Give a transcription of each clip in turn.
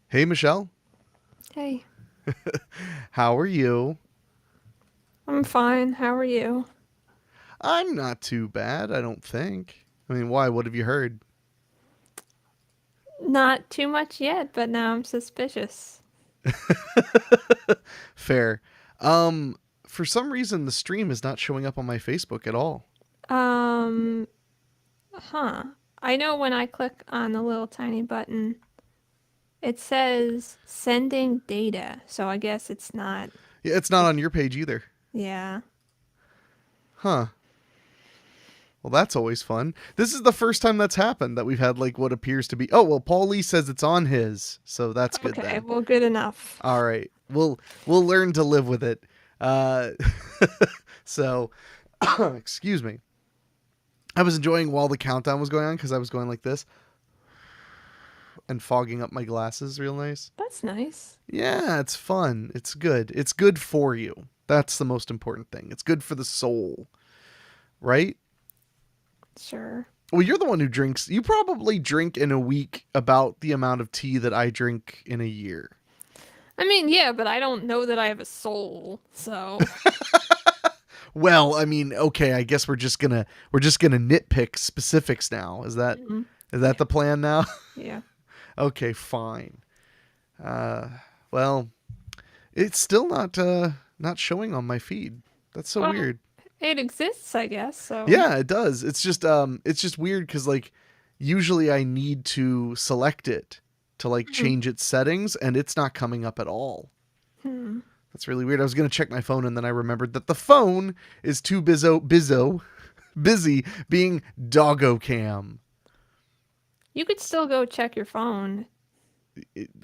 Hey, Michelle. Hey, How are you? I'm fine. How are you? I'm not too bad, I don't think. I mean, why? What have you heard? Not too much yet, but now I'm suspicious. Fair. Um, for some reason, the stream is not showing up on my Facebook at all. Um, huh. I know when I click on the little tiny button, it says sending data, so I guess it's not. Yeah, it's not on your page either. Yeah. Huh. Well, that's always fun. This is the first time that's happened that we've had like what appears to be. Oh, well, Paul Lee says it's on his, so that's good Okay, then. well, good enough. All right. We'll learn to live with it. Uh so excuse me. I was enjoying while the countdown was going on because I was going like this and fogging up my glasses real nice. That's nice. Yeah, it's fun. It's good. It's good for you. That's the most important thing. It's good for the soul, right? Sure. Well, you're the one who drinks. You probably drink in a week about the amount of tea that I drink in a year. I mean, yeah, but I don't know that I have a soul, so. Well, I mean, okay, I guess we're just gonna nitpick specifics now. Mhm. Is that Yeah, the plan now? yeah. Okay, fine. Uh, well, it's still not showing on my feed. That's so Well, weird. it exists, I guess, so. Yeah, it does. It's just weird cuz like usually I need to select it to like Hmm. change its settings and it's not coming up at all. Hmm. That's really weird. I was going to check my phone and then I remembered that the phone is too busy being doggo cam. You could still go check your phone.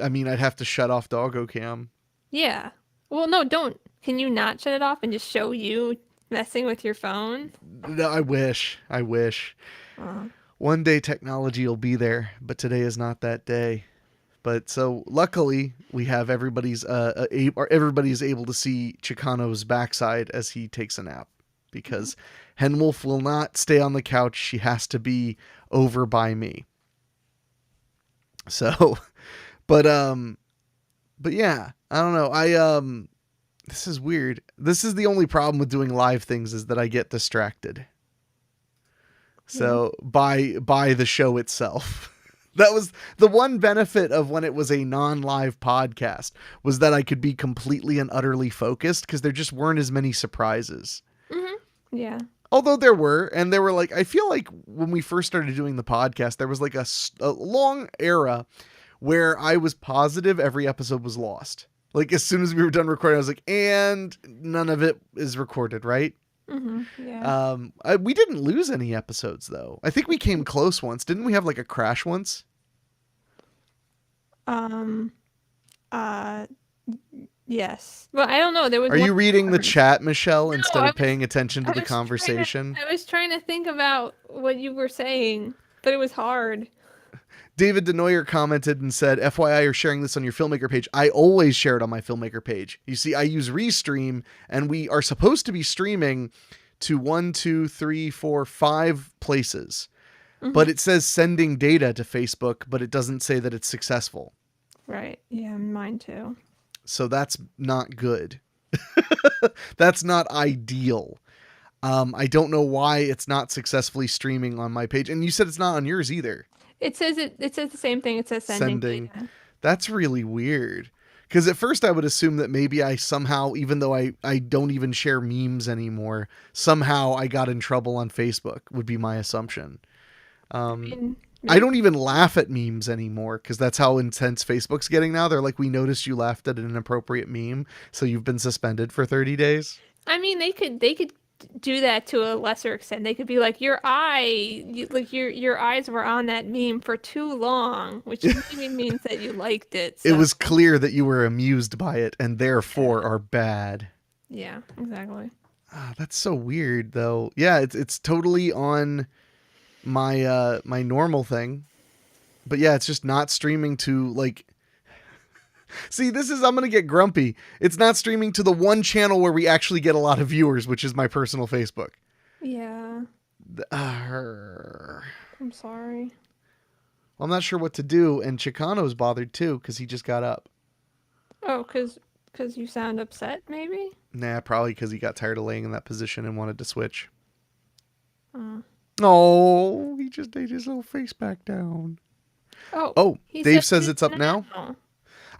I mean, I'd have to shut off doggo cam. Yeah. Well, no, don't. Can you not shut it off and just show you messing with your phone? No, I wish. I wish. Uh, One day technology will be there, but today is not that day. But so luckily we have everybody is able to see Chicano's backside as he takes a nap because Henwolf will not stay on the couch. She has to be over by me. So, but but yeah, I don't know. This is weird. This is the only problem with doing live things is that I get distracted. yeah. So by the show itself. That was the one benefit of when it was a non-live podcast was that I could be completely and utterly focused because there just weren't as many surprises. Hmm. Yeah. Although there were, and there were like I feel like when we first started doing the podcast, there was like a long era where I was positive every episode was lost. Like as soon as we were done recording, I was like, and none of it is recorded, right? Yeah. We didn't lose any episodes though. I think we came close once. Didn't we have like a crash once? Um. Uh. Yes. Well, I don't know. There was Are one you reading the hard. chat, Michelle, No, instead of paying attention to the trying to. conversation? I was trying to think about what you were saying, but it was hard. David Denoyer commented and said, FYI, you're sharing this on your filmmaker page. I always share it on my filmmaker page. You see, I use Restream, and we are supposed to be streaming to 1, 2, 3, 4, 5 places. Hmm. But it says sending data to Facebook, but it doesn't say that it's successful. Right. Yeah. Mine too. So that's not good. That's not ideal. I don't know why it's not successfully streaming on my page. And you said it's not on yours either. It says it. It says the same thing. It says sending Sending. data. That's really weird. Because at first I would assume that maybe I somehow, even though I don't even share memes anymore, somehow I got in trouble on Facebook, would be my assumption. I Um, mean, I maybe. don't even laugh at memes anymore because that's how intense Facebook's getting now. They're like, we noticed you laughed at an inappropriate meme, so you've been suspended for 30 days. I mean, they could do that to a lesser extent. They could be like, like your eyes were on that meme for too long, which maybe means that you liked it. It So was clear that you were amused by it and therefore yeah, are bad. yeah, exactly. Ah, that's so weird though. Yeah, it's totally on my normal thing. But yeah, it's just not streaming to like see, I'm gonna get grumpy. It's not streaming to the one channel where we actually get a lot of viewers, which is my personal Facebook. Yeah, Uh, I'm sorry. I'm not sure what to do, and Chicano's bothered too because he just got up. Oh, cause you sound upset, maybe? Nah, probably because he got tired of laying in that position and wanted to switch. Uh, Oh, he just laid his little face back down. oh, Oh, he Dave said says it it's up now. now.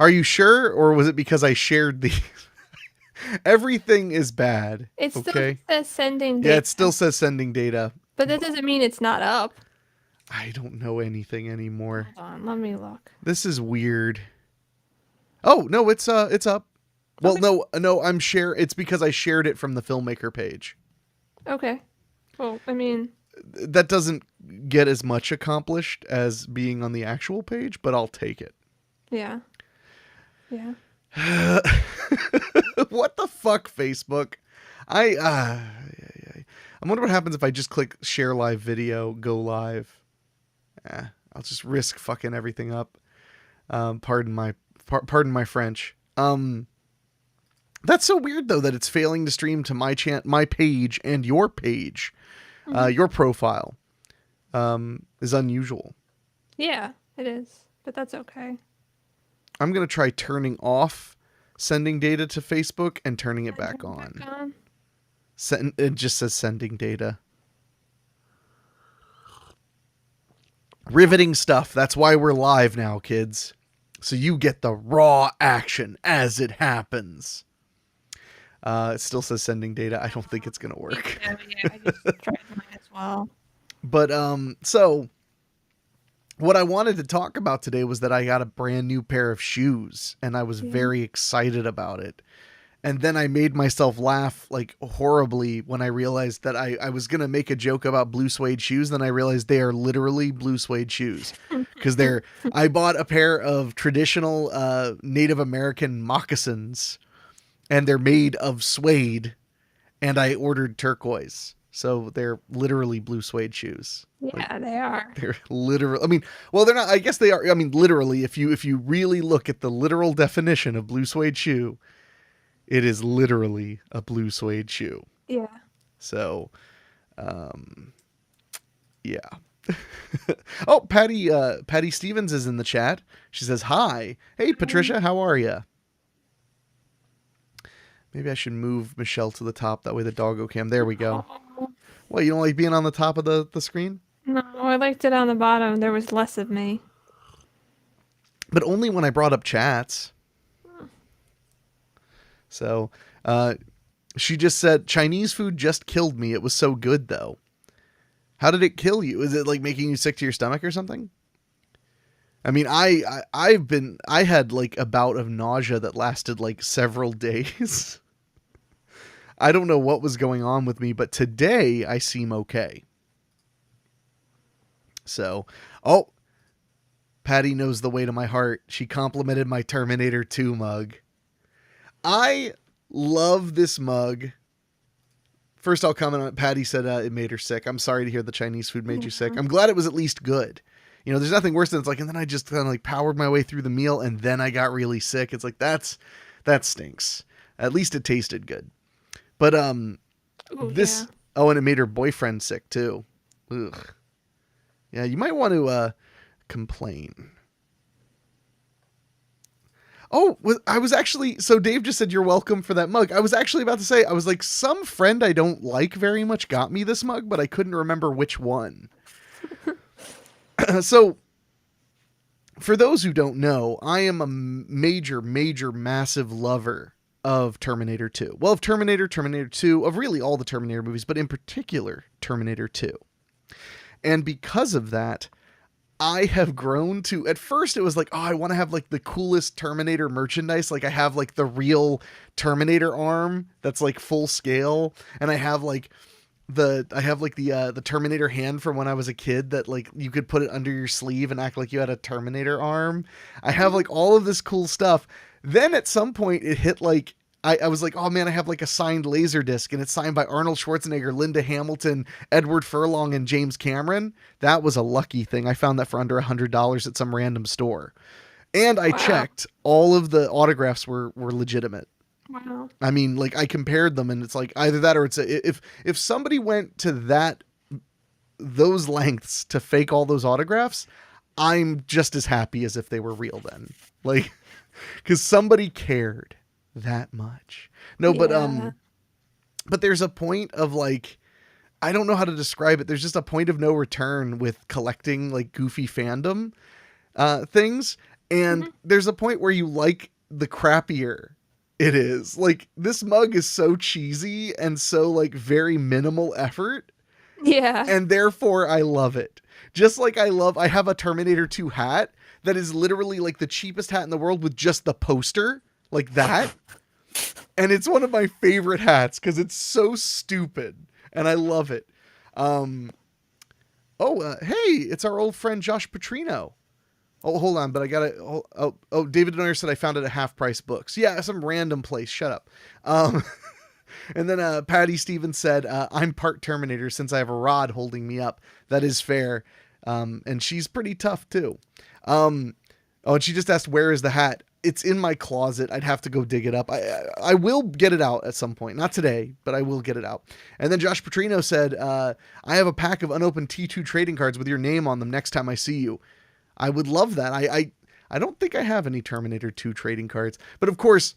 Are you sure, or was it because I shared the? Everything is bad. It still Okay. says sending Yeah, data, it still says sending data. but that doesn't mean it's not up. I don't know anything anymore. Hold on, let me look. This is weird. Oh no, it's up. Well, Okay. no, It's because I shared it from the filmmaker page. Okay. Well, I mean, That doesn't get as much accomplished as being on the actual page, but I'll take it. yeah. Yeah. What the fuck, Facebook? I wonder what happens if I just click share live video, go live. I'll just risk fucking everything up. Pardon my French. That's so weird though that it's failing to stream to my page and your page. Your profile is unusual. Yeah, it is. But that's okay. I'm going to try turning off sending data to Facebook and turning it back on. Back on. It just says sending data. Riveting stuff. That's why we're live now, kids. So you get the raw action as it happens. It still says sending data. I don't think it's going to work. Yeah, I just tried mine as well. But so what I wanted to talk about today was that I got a brand new pair of shoes and I was very excited about it. And then I made myself laugh like horribly when I realized that I was going to make a joke about blue suede shoes. Then I realized they are literally blue suede shoes because I bought a pair of traditional Native American moccasins and they're made of suede and I ordered turquoise. So they're literally blue suede shoes. Yeah, they are. They're literal. I mean, well, they're not. I guess they are. I mean, literally, if you really look at the literal definition of blue suede shoe, it is literally a blue suede shoe. Yeah. So, yeah. Oh, Patty Stevens is in the chat. She says hi. Hey, Patricia, how are you? Maybe I should move Michelle to the top. That way the doggo cam. There we go. What, you don't like being on the top of the screen? No, I liked it on the bottom. There was less of me. But only when I brought up chats. So, she just said, Chinese food just killed me. It was so good, though. How did it kill you? Is it like making you sick to your stomach or something? I mean, I had like a bout of nausea that lasted like several days. I don't know what was going on with me, but today I seem okay. So, oh, Patty knows the way to my heart. She complimented my Terminator 2 mug. I love this mug. First, I'll comment on it. Patty said it made her sick. I'm sorry to hear the Chinese food made you sick. I'm glad it was at least good. You know, there's nothing worse than it's like, and then I just kind of like powered my way through the meal and then I got really sick. It's like, that stinks. At least it tasted good. But, Ooh, yeah. oh, and it made her boyfriend sick too. Ugh. Yeah, you might want to, complain. Oh, I was actually, so Dave just said you're welcome for that mug. I was actually about to say, I was like, some friend I don't like very much got me this mug, but I couldn't remember which one. So, for those who don't know, I am a major, massive lover of Terminator 2. Well, of Terminator 2, of really all the Terminator movies, but in particular, Terminator 2. And because of that, I have grown to, at first it was like, oh, I want to have like the coolest Terminator merchandise. Like I have like the real Terminator arm that's like full scale. And I have like the Terminator hand from when I was a kid that like you could put it under your sleeve and act like you had a Terminator arm. I have like all of this cool stuff. Then at some point it hit like, I was like, oh man, I have like a signed Laserdisc and it's signed by Arnold Schwarzenegger, Linda Hamilton, Edward Furlong, and James Cameron. That was a lucky thing. I found that for under $100 at some random store. And I checked, all of the autographs were legitimate. Wow. I mean, like I compared them and it's like either that or if somebody went to those lengths to fake all those autographs, I'm just as happy as if they were real then. Like, because somebody cared that much. No, Yeah. but there's a point of like, I don't know how to describe it. There's just a point of no return with collecting like goofy fandom things, and Mhm. there's a point where you like the crappier it is. Like this mug is so cheesy and so like very minimal effort, Yeah. and therefore I love it. Just like I have a Terminator 2 hat that is literally like the cheapest hat in the world with just the poster, like that. And it's one of my favorite hats because it's so stupid and I love it. Um, hey, it's our old friend Josh Petrino. Oh, hold on, but I gotta. David Neuer said I found it at Half Price Books. Yeah, some random place. Shut up. Um, and then Patty Stevens said, I'm part Terminator since I have a rod holding me up. That is fair. And she's pretty tough too. And she just asked, where is the hat? It's in my closet. I'd have to go dig it up. I will get it out at some point. Not today, but I will get it out. And then Josh Petrino said, I have a pack of unopened T2 trading cards with your name on them next time I see you. I would love that. I don't think I have any Terminator 2 trading cards. But of course,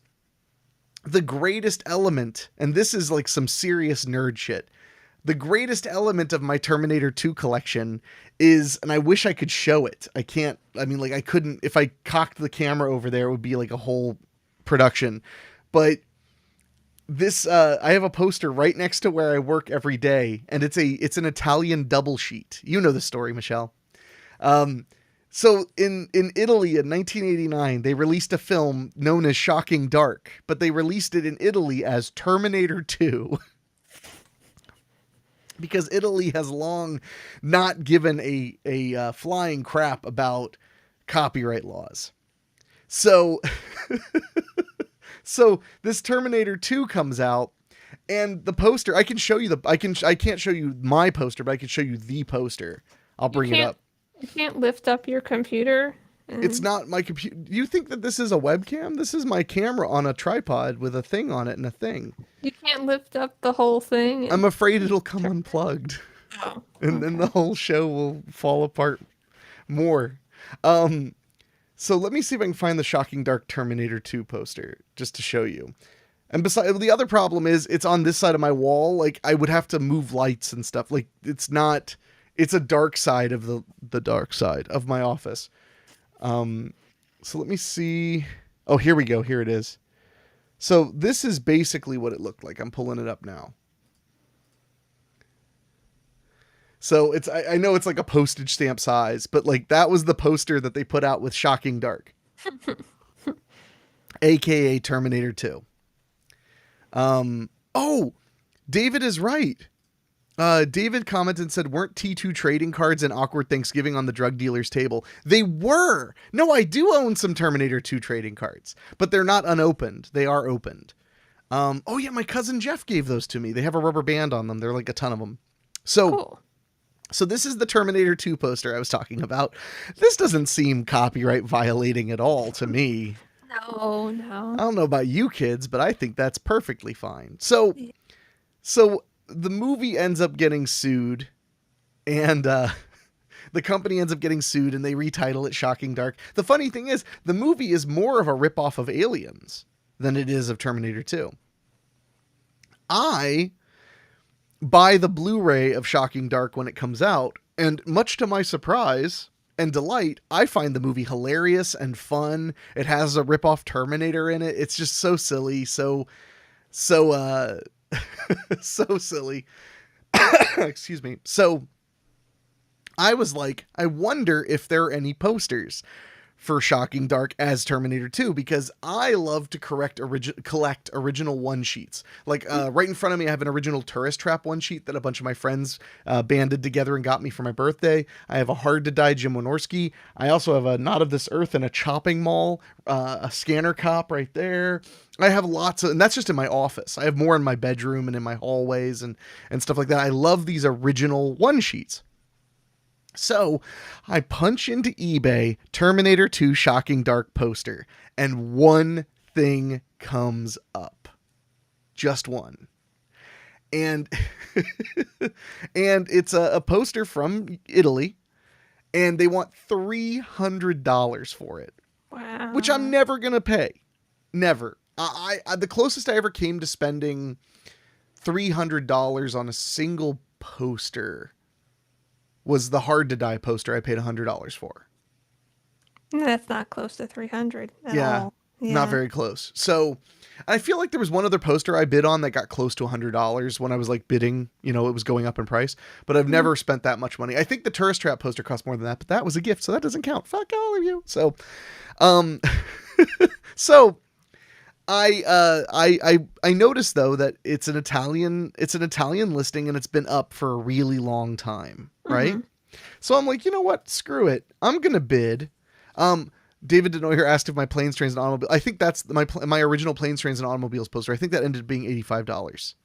the greatest element, and this is like some serious nerd shit, the greatest element of my Terminator 2 collection is, and I wish I could show it. I can't, I mean, like, I couldn't, if I cocked the camera over there, it would be like a whole production. But this, I have a poster right next to where I work every day, and it's an Italian double sheet. You know the story, Michelle. Um, so in Italy in 1989, they released a film known as Shocking Dark, but they released it in Italy as Terminator 2. Because Italy has long not given a flying crap about copyright laws. So so this Terminator 2 comes out, and the poster, I can show you I can't show you my poster, but I can show you the poster. I'll You bring it can't up. you can't lift up your computer It's and not my computer. You think that this is a webcam? This is my camera on a tripod with a thing on it and a thing. you can't lift up the whole thing I'm and afraid it'll come unplugged, oh, and then the okay. whole show will fall apart more. Um, So let me see if I can find the Shocking Dark Terminator 2 poster just to show you. And besides, the other problem is it's on this side of my wall. Like I would have to move lights and stuff. Like it's not. It's a dark side of the dark side of my office. So let me see. Oh, here we go. Here it is. So this is basically what it looked like. I'm pulling it up now. So it's I know it's like a postage stamp size, but like that was the poster that they put out with Shocking Dark, aka Terminator 2. Oh, David is right. David commented and said, weren't T2 trading cards and Awkward Thanksgiving on the drug dealer's table? They were. No, I do own some Terminator 2 trading cards, but they're not unopened. They are opened. Oh yeah, my cousin Jeff gave those to me. They have a rubber band on them. They're like a ton of them. So Cool. So this is the Terminator 2 poster I was talking about. This doesn't seem copyright violating at all to me. No, I no. don't know about you kids, but I think that's perfectly fine. So the movie ends up getting sued, and the company ends up getting sued, and they retitle it Shocking Dark. The funny thing is, the movie is more of a ripoff of Aliens than it is of Terminator 2. I buy the Blu-ray of Shocking Dark when it comes out, and much to my surprise and delight, I find the movie hilarious and fun. It has a rip-off Terminator in it. It's just so silly, so so silly. Excuse me. So I was like, I wonder if there are any posters for Shocking Dark as Terminator 2, because I love to collect original one sheets. Like right in front of me, I have an original Tourist Trap one sheet that a bunch of my friends banded together and got me for my birthday. I have a Hard to Die Jim Wynorski. I also have a Not of This Earth and a Chopping Mall, a Scanner Cop right there. I have lots of, and that's just in my office. I have more in my bedroom and in my hallways and stuff like that. I love these original one sheets. So I punch into eBay Terminator 2 Shocking Dark poster, and one thing comes up. Just one. And and it's a poster from Italy, and they want $300 for it, which I'm Wow. never gonna pay. Never. The closest I ever came to spending $300 on a single poster was the Hard to Die poster I paid $100 for. That's not close to 300 at Yeah, all. not Yeah. very close. So I feel like there was one other poster I bid on that got close to $100 when I was like bidding, it was going up in price, but I've Mhm. never spent that much money. I think the Tourist Trap poster cost more than that, but that was a gift, so that doesn't count. Fuck all of you. So, um, so I noticed though that it's an Italian listing and it's been up for a really long time, right? Mhm. So I'm like, you know what? Screw it. I'm gonna bid. Um, David Denoyer asked if my planes, trains, and automobiles. I think that's my original planes, trains, and automobiles poster. I think that ended up being $85.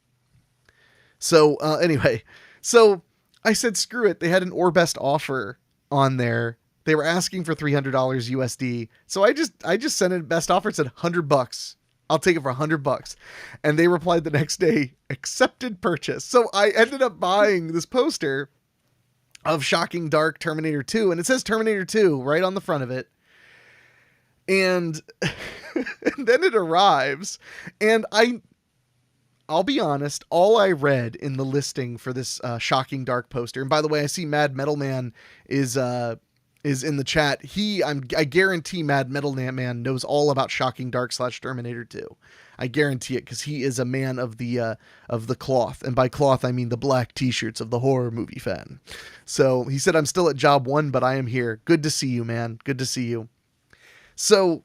So anyway, so I said screw it. They had an or best offer on there. They were asking for $300 USD. So I just sent it best offer. It said $100. I'll take it for $100. And they replied the next day, accepted purchase. So I ended up buying this poster of Shocking Dark Terminator 2, and it says Terminator 2 right on the front of it. And, and then it arrives, and I'll be honest, all I read in the listing for this Shocking Dark poster, and by the way, I see Mad Metal Man is in the chat. I guarantee Mad Metal Man knows all about Shocking Dark / Terminator 2. I guarantee it, because he is a man of the cloth, and by cloth I mean the black t-shirts of the horror movie fan. So he said, I'm still at job 1, but I am here. Good to see you, man. Good to see you. So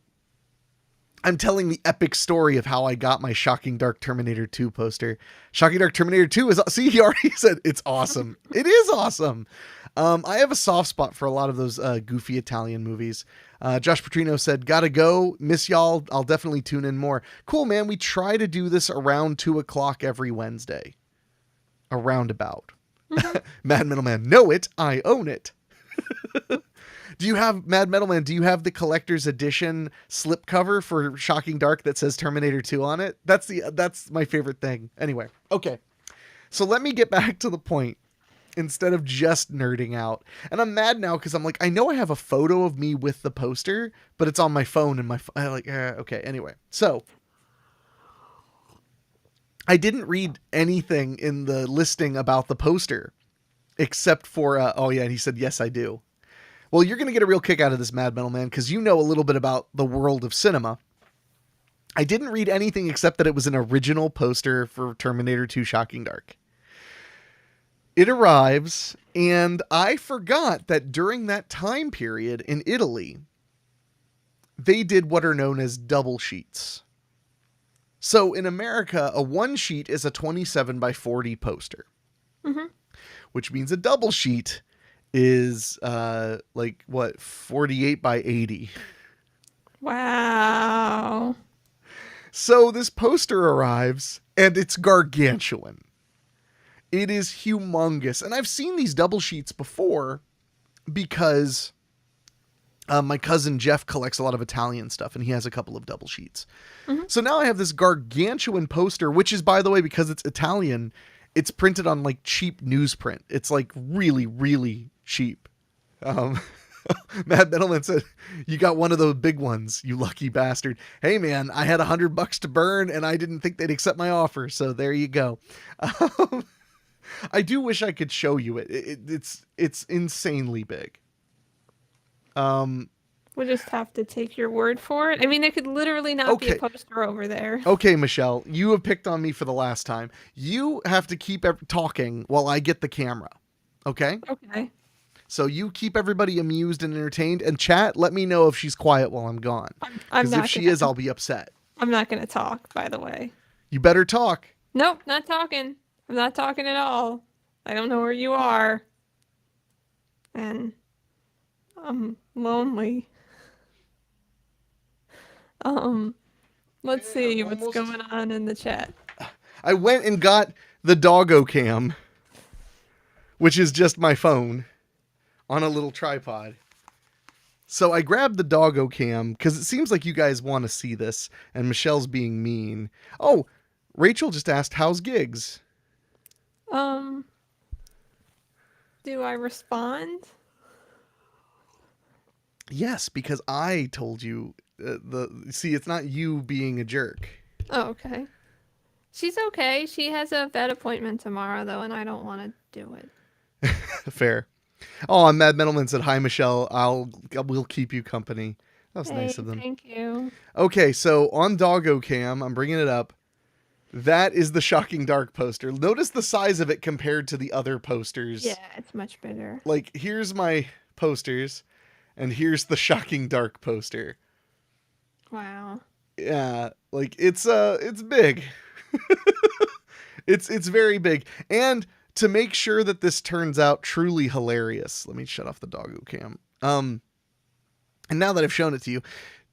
I'm telling the epic story of how I got my Shocking Dark Terminator 2 poster. Shocking Dark Terminator 2 is, see, he already said it's awesome. It is awesome. I have a soft spot for a lot of those goofy Italian movies. Josh Petrino said, gotta go. Miss y'all. I'll definitely tune in more. Cool, man. We try to do this around 2 o'clock every Wednesday. Around about. Mhm. Mad Metal Man. Know it. I own it. Do you have, Mad Metal Man, do you have the collector's edition slipcover for Shocking Dark that says Terminator 2 on it? That's my favorite thing. Anyway, okay. So let me get back to the point instead of just nerding out. And I'm mad now because I'm like, I know I have a photo of me with the poster, but it's on my phone, and I'm like, okay, anyway. So I didn't read anything in the listing about the poster except for, oh yeah, and he said, yes, I do. Well, you're going to get a real kick out of this, Mad Metal Man, because you know a little bit about the world of cinema. I didn't read anything except that it was an original poster for Terminator 2 Shocking Dark. It arrives, and I forgot that during that time period in Italy, they did what are known as double sheets. So in America, a one sheet is a 27 by 40 poster, Mhm. which means a double sheet is 48 by 80. Wow. So this poster arrives, and it's gargantuan. It is humongous. And I've seen these double sheets before because my cousin Jeff collects a lot of Italian stuff, and he has a couple of double sheets. Mhm. So now I have this gargantuan poster, which is, by the way, because it's Italian, it's printed on like cheap newsprint. It's like really, really cheap. Mad Metalman said, you got one of those big ones, you lucky bastard. Hey man, I had $100 to burn and I didn't think they'd accept my offer. So there you go. I do wish I could show you it. It's insanely big. We'll just have to take your word for it. I mean, there could literally not be a Okay. poster over there. Okay, Michelle, you have picked on me for the last time. You have to keep talking while I get the camera. Okay? Okay. So you keep everybody amused and entertained, and chat, let me know if she's quiet while I'm gone. I'm Because if not she gonna. is, I'll be upset. I'm not gonna talk. By the way. You better talk. Nope, not talking. I'm not talking at all. I don't know where you are, and I'm lonely. Let's see what's going on in the chat. I went and got the doggo cam, which is just my phone on a little tripod. So I grabbed the doggo cam because it seems like you guys want to see this, and Michelle's being mean. Oh, Rachel just asked, how's gigs? Do I respond? Yes, because I told you see, it's not you being a jerk. Oh, okay. She's okay. She has a vet appointment tomorrow, though, and I don't want to do it. Fair. Oh, and Mad Metalman said, "Hi, Michelle. We'll keep you company." That was nice of Hey, them. thank you. Okay, so on Doggo Cam, I'm bringing it up. That is the Shocking Dark poster. Notice the size of it compared to the other posters. Yeah, it's much bigger. Like, here's my posters, and here's the Shocking Dark poster. Wow. Yeah, like it's big. It's very big. And to make sure that this turns out truly hilarious, let me shut off the Doggo Cam. And now that I've shown it to you,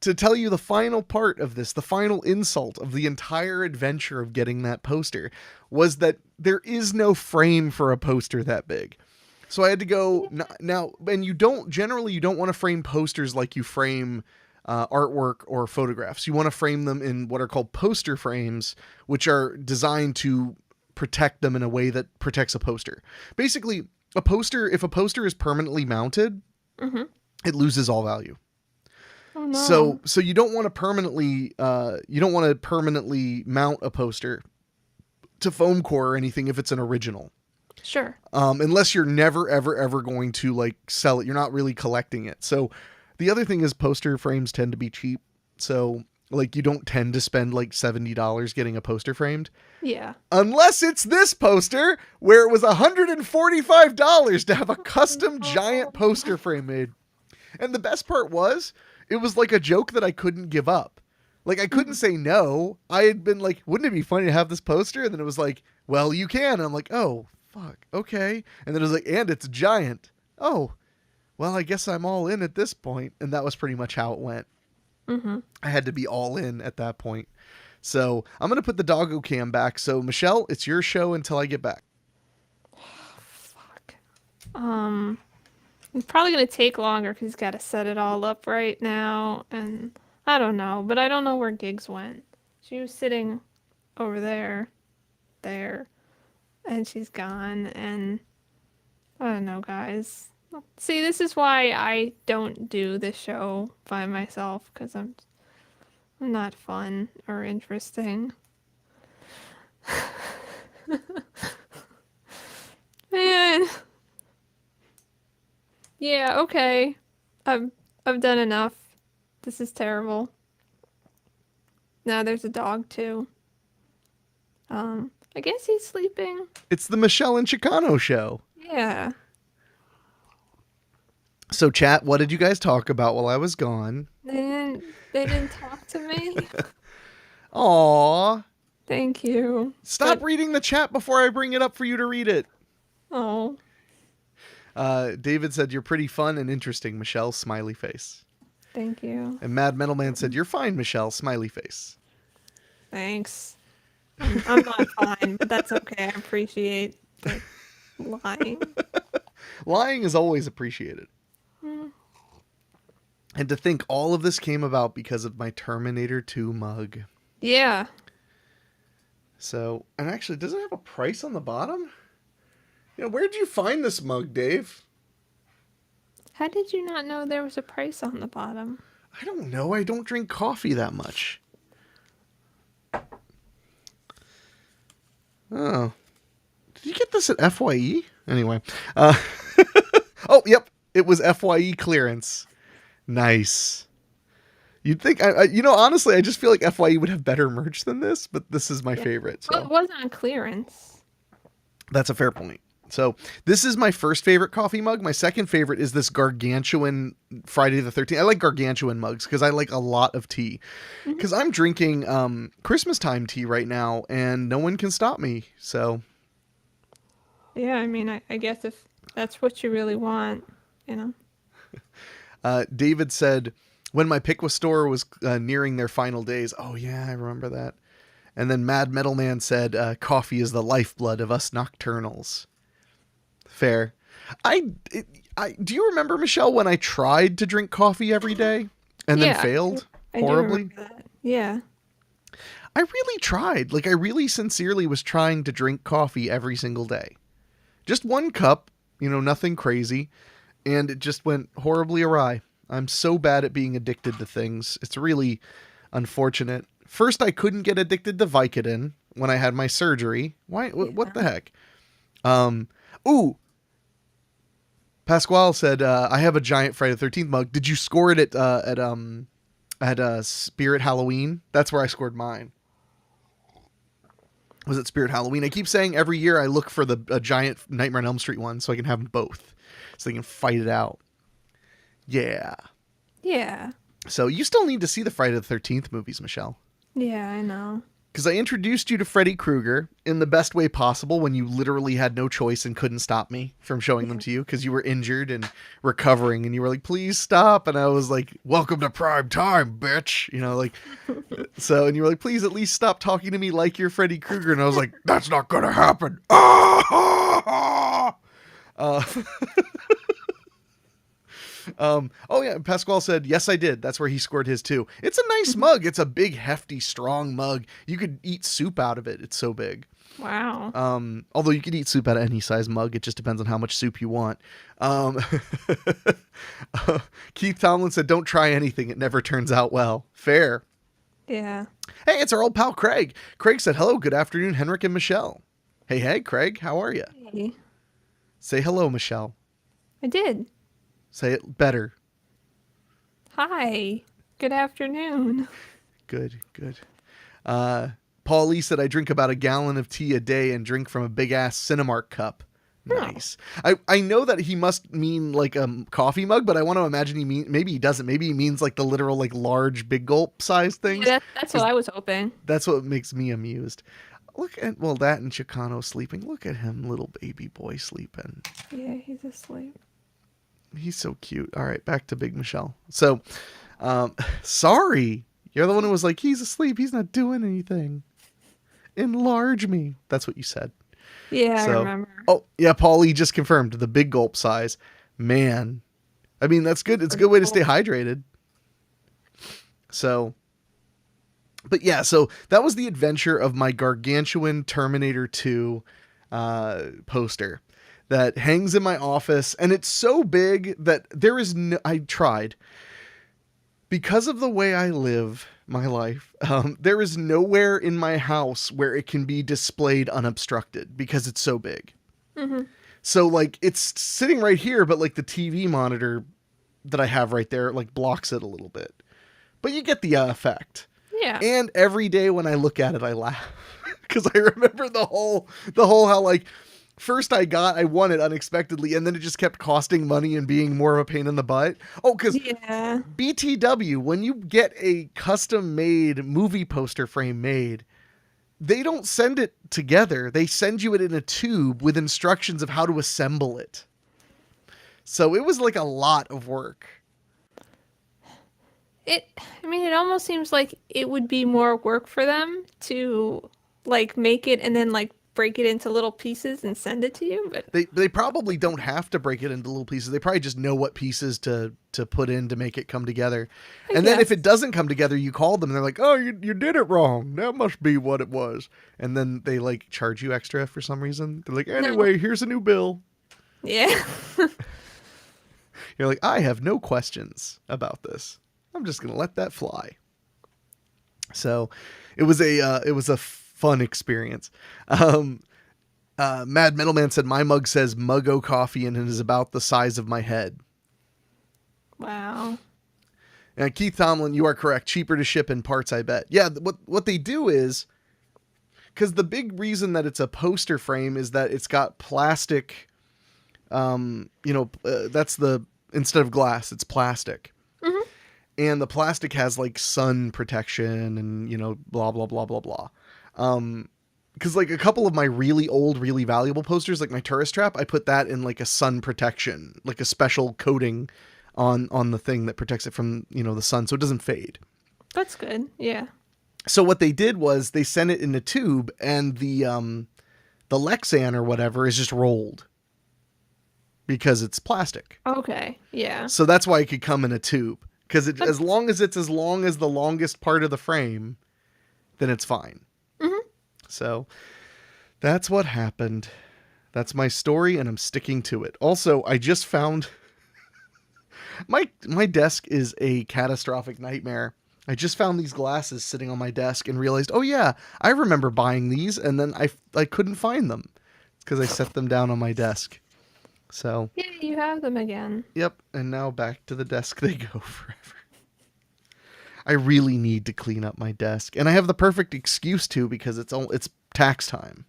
to tell you the final part of this, the final insult of the entire adventure of getting that poster, was that there is no frame for a poster that big. So I had to go now, and you don't want to frame posters like you frame artwork or photographs. You want to frame them in what are called poster frames, which are designed to protect them in a way that protects a poster. Basically, if a poster is permanently mounted, Mm-hmm. it loses all value. Oh no. So you don't want to permanently mount a poster to foam core or anything if it's an original. Sure. Unless you're never ever going to like sell it. You're not really collecting it. So the other thing is poster frames tend to be cheap. So like you don't tend to spend like $70 getting a poster framed. Yeah. Unless it's this poster where it was $145 to have a custom giant poster frame made. And the best part was, it was like a joke that I couldn't give up. Like, I couldn't say no. I had been like, wouldn't it be funny to have this poster? And then it was like, well, you can. And I'm like, oh, fuck, okay. And then it was like, and it's giant. Oh, well, I guess I'm all in at this point. And that was pretty much how it went. Mm-hmm. I had to be all in at that point. So I'm going to put the Doggo Cam back. So, Michelle, it's your show until I get back. Fuck. It's probably gonna take longer because he's got to set it all up right now, and I don't know, but I don't know where Gigs went. She was sitting over there, and she's gone, and I don't know, guys. See, this is why I don't do the show by myself because I'm not fun or interesting. Man. Yeah, okay. I've I've done enough. This is terrible. Now there's a dog too. I guess he's sleeping. It's the Michelle and Chicano show. Yeah. So, chat, what did you guys talk about while I was gone? They didn't talk to me. Aww. Thank you. Stop But, reading the chat before I bring it up for you to read it. oh, David said, you're pretty fun and interesting, Michelle, smiley face. thank you. And Mad Metal Man said, you're fine, Michelle, smiley face. Thanks. I'm not fine, but that's okay. I appreciate the lying. Lying is always appreciated. And to think all of this came about because of my Terminator 2 mug. Yeah. So, and actually, does it have a price on the bottom? You know, where did you find this mug, Dave? How did you not know there was a price on the bottom? I don't know. I don't drink coffee that much. Oh. Did you get this at FYE? Anyway. Oh, yep. It was FYE clearance. Nice. You'd think, honestly, I just feel like FYE would have better merch than this, but this is my favorite. Well, So it wasn't on clearance. that's a fair point. So this is my first favorite coffee mug. My second favorite is this gargantuan Friday the 13th. I like gargantuan mugs because I like a lot of tea. Because I'm drinking Christmas time tea right now, and no one can stop me. So Yeah, I mean, I guess if that's what you really want, you know. David said, when my Pickwa store was nearing their final days. Oh, yeah, I remember that. And then Mad Metal Man said, coffee is the lifeblood of us nocturnals. Fair. Do you remember, Michelle, when I tried to drink coffee every day and then Yeah, failed I do horribly? remember that. Yeah. I really tried. Like, I really sincerely was trying to drink coffee every single day. Just one cup, nothing crazy. And it just went horribly awry. I'm so bad at being addicted to things. It's really unfortunate. First, I couldn't get addicted to Vicodin when I had my surgery. Why? What the Yeah. heck? Um, ooh, Pasquale said, "I have a giant Friday the 13th mug. Did you score it at Spirit Halloween? That's where I scored mine. Was it Spirit Halloween? I keep saying every year I look for a giant Nightmare on Elm Street one so I can have them both, so they can fight it out. Yeah. Yeah. So you still need to see the Friday the 13th movies, Michelle. Yeah, I know. Because I introduced you to Freddy Krueger in the best way possible when you literally had no choice and couldn't stop me from showing them to you because you were injured and recovering and you were like, please stop. And I was like, welcome to prime time, bitch. You know, like, so, and you were like, please at least stop talking to me like you're Freddy Krueger. And I was like, that's not going to happen. Uh, oh yeah, Pasquale said, yes, I did. That's where he scored his too. It's a nice mug. It's a big, hefty, strong mug. You could eat soup out of it. It's so big. Wow. Although you could eat soup out of any size mug. It just depends on how much soup you want. Keith Tomlin said, don't try anything. It never turns out well. Fair. Yeah. Hey, it's our old pal, Craig. Craig said, hello, good afternoon, Henrique and Michelle. Hey, Craig, how are you? Hey. Say hello, Michelle. I did. Say it better. Hi. Good afternoon. Good. Paul Lee said, I drink about a gallon of tea a day and drink from a big-ass Cinemark cup. Nice. I know that he must mean like a coffee mug, but I want to imagine maybe he doesn't. Maybe he means like the literal like large big gulp size things. Yeah, that's what I was hoping. That's what makes me amused. Look at, well, that and Chicano sleeping. Look at him, little baby boy sleeping. Yeah, he's asleep. He's so cute. All right, back to Big Michelle. So, sorry. You're the one who was like, he's asleep. He's not doing anything. Enlarge me. That's what you said. Yeah, So, I remember. oh, yeah, Paulie just confirmed the big gulp size. Man. I mean, that's good. It's a good way to stay hydrated. So, but yeah, so that was the adventure of my gargantuan Terminator 2 poster that hangs in my office. And it's so big that there is no, I tried. Because of the way I live my life, there is nowhere in my house where it can be displayed unobstructed because it's so big. Mm-hmm. So like it's sitting right here, but like the TV monitor that I have right there like blocks it a little bit. But you get the effect. Yeah. And every day when I look at it, I laugh because I remember the whole how like first I won it unexpectedly, and then it just kept costing money and being more of a pain in the butt. Oh, because Yeah. BTW, when you get a custom made movie poster frame made, they don't send it together. They send you it in a tube with instructions of how to assemble it. So it was like a lot of work. It almost seems like it would be more work for them to like make it and then like break it into little pieces and send it to you, but They probably don't have to break it into little pieces. They probably just know what pieces to put in to make it come together. And then if it doesn't come together, you call them and they're like, "Oh, you did it wrong. That must be what it was." And then they like charge you extra for some reason. They're like, "Anyway, here's a new bill." Yeah. You're like, "I have no questions about this. I'm just going to let that fly." So, it was a fun experience. Mad Metal Man said, my mug says Muggo Coffee and it is about the size of my head. Wow. And Keith Tomlin, you are correct. Cheaper to ship in parts, I bet. Yeah, what they do is, because the big reason that it's a poster frame is that it's got plastic, that's instead of glass, it's plastic. Mm-hmm. And the plastic has like sun protection and, blah, blah, blah, blah, blah. Because like a couple of my really old, really valuable posters, like my tourist trap, I put that in like a sun protection, like a special coating on the thing that protects it from, the sun, so it doesn't fade. That's good. Yeah. So what they did was they sent it in a tube, and the Lexan or whatever is just rolled because it's plastic. Okay. Yeah. So that's why it could come in a tube, because as long as it's as long as the longest part of the frame, then it's fine. Mm-hmm. So that's what happened. That's my story, and I'm sticking to it. Also, I just found My desk is a catastrophic nightmare. I just found these glasses sitting on my desk and realized, oh yeah, I remember buying these, and then I couldn't find them because I set them down on my desk. So, Yeah, you have them again. yep, and now back to the desk they go forever. I really need to clean up my desk, and I have the perfect excuse to because it's tax time.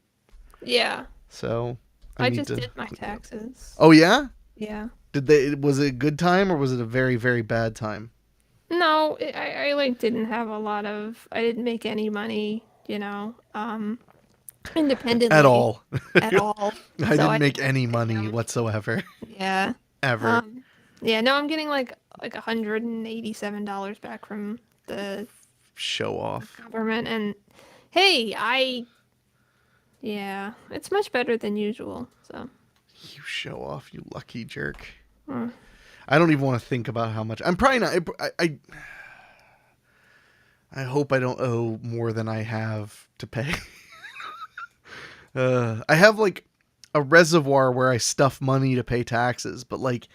Yeah. So I I need just to. did my taxes. Oh yeah, Yeah. Was it a good time or was it a very very bad time? No, I like didn't have a lot of. I didn't make any money, At independently all. at all. I So didn't I make didn't any pay money them. whatsoever. Yeah. Ever. Um. Yeah. No, I'm getting like $187 back from the Show off. government, and hey, yeah, it's much better than usual. So. You show off, you lucky jerk. uh, I don't even want to think about how much. I'm probably not. I hope I don't owe more than I have to pay. I have like a reservoir where I stuff money to pay taxes, but like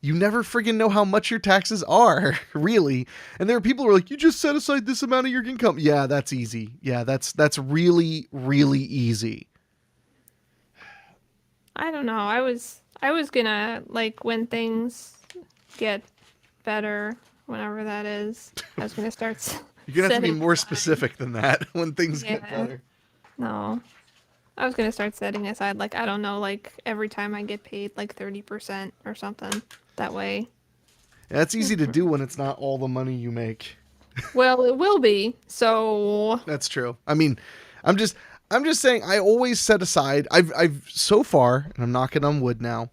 you never friggin' know how much your taxes are, really. And there are people who are like, you just set aside this amount of your income. Yeah, that's easy. Yeah, that's really, really easy. I don't know. I was gonna like when things get better, whenever that is. I was gonna start You're gonna have to be setting more aside. specific than that when things get Yeah. better. No. I was gonna start setting aside like I don't know, like every time I get paid like 30% or something. That way. Yeah, that's easy to do when it's not all the money you make. Well, it will be. So That's true. I mean, I'm just I'm just saying I always set aside I've so far, and I'm knocking on wood now.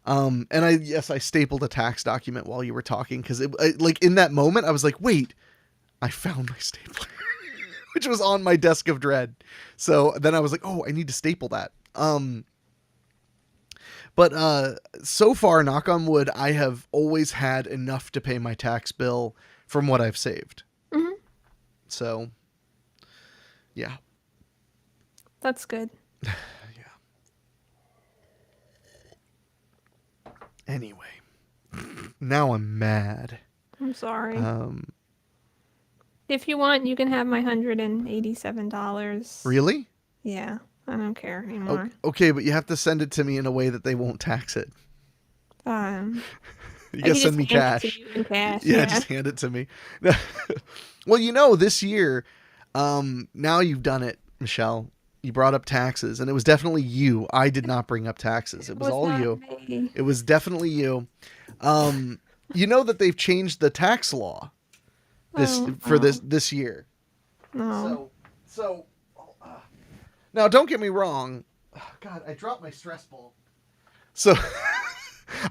And I stapled a tax document while you were talking because like in that moment I was like, wait, I found my stapler, which was on my desk of dread. So then I was like, oh, I need to staple that. But so far, knock on wood, I have always had enough to pay my tax bill from what I've saved. mhm, So yeah, that's good. yeah. Anyway, now I'm mad. I'm sorry. Um, If you want, you can have my $187. really? Yeah, I don't care O- anymore. Okay, but you have to send it to me in a way that they won't tax it. Um, You I gotta could just send me hand it to cash. you in cash. Yeah, Yeah. just hand it to me. Well, this year, now you've done it, Michelle. You brought up taxes, and it was definitely you. I did not bring up taxes. It It was was all not you. me. It was definitely you. You know that they've changed the tax law Oh, this year. no. So now don't get me wrong. God, I dropped my stress ball. So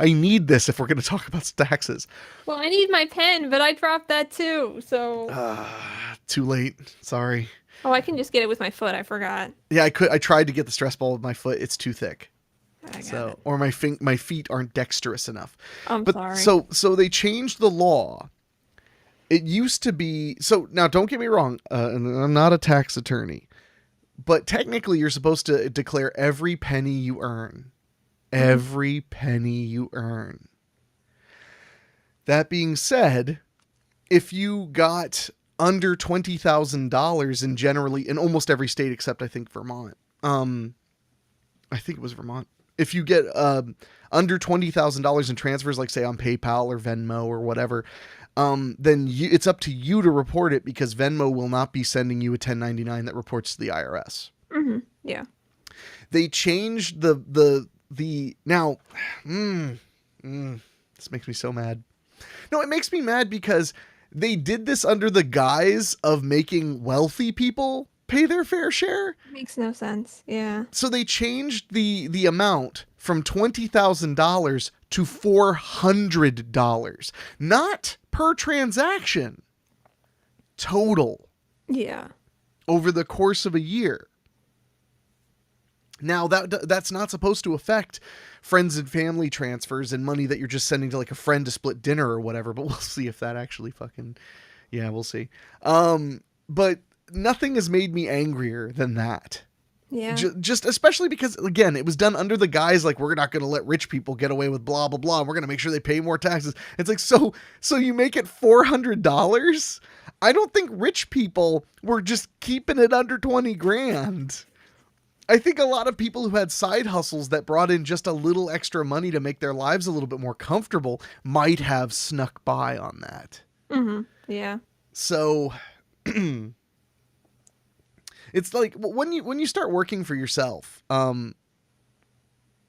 I need this if we're going to talk about taxes. Well, I need my pen, but I dropped that too. So, Too late. Sorry. oh, I can just get it with my foot. I forgot. Yeah, I tried to get the stress ball with my foot. It's too thick. I got So, it. or my feet aren't dexterous enough. I'm But sorry. so they changed the law. It used to be so. Now, don't get me wrong. And I'm not a tax attorney, but technically, you're supposed to declare every penny you earn. Every penny you earn. That being said, if you got under $20,000 in almost every state except I think Vermont, I think it was Vermont. If you get under $20,000 in transfers, like say on PayPal or Venmo or whatever, then it's up to you to report it because Venmo will not be sending you a 1099 that reports to the IRS. Yeah. They changed the now. This makes me so mad. No, it makes me mad because they did this under the guise of making wealthy people pay their fair share. Makes no sense. Yeah. So they changed the amount from $20,000 to $400, not per transaction, total Yeah. over the course of a year. Now that's not supposed to affect friends and family transfers and money that you're just sending to like a friend to split dinner or whatever, but we'll see if that actually we'll see. But nothing has made me angrier than that. Yeah. Just especially because again, it was done under the guise like we're not going to let rich people get away with blah blah blah. And we're going to make sure they pay more taxes. It's like so you make it $400. I don't think rich people were just keeping it under 20 grand. I think a lot of people who had side hustles that brought in just a little extra money to make their lives a little bit more comfortable might have snuck by on that. Mm-hmm. Yeah. So it's like when you start working for yourself, when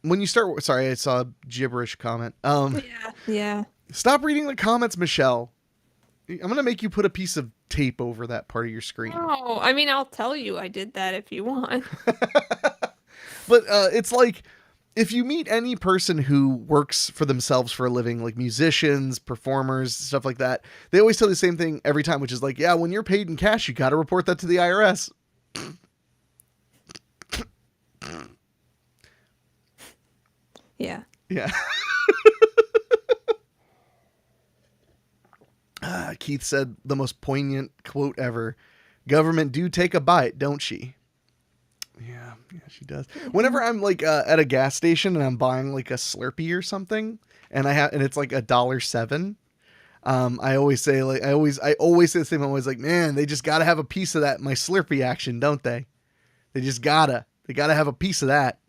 you start, sorry, I saw a gibberish comment. Yeah. Yeah. Stop reading the comments, Michelle. I'm gonna make you put a piece of tape over that part of your screen. Oh, I mean, I'll tell you I did that if you want. But it's like if you meet any person who works for themselves for a living, like musicians, performers, stuff like that, they always tell the same thing every time, which is like, yeah, when you're paid in cash, you got to report that to the IRS. Yeah. Yeah. Keith said the most poignant quote ever. Government do take a bite, don't she? Yeah, she does. Whenever I'm like at a gas station and I'm buying like a Slurpee or something, and it's like $1.07, I always say I always say the same. I'm always like, man, they just gotta have a piece of that my Slurpee action, don't they? They gotta have a piece of that.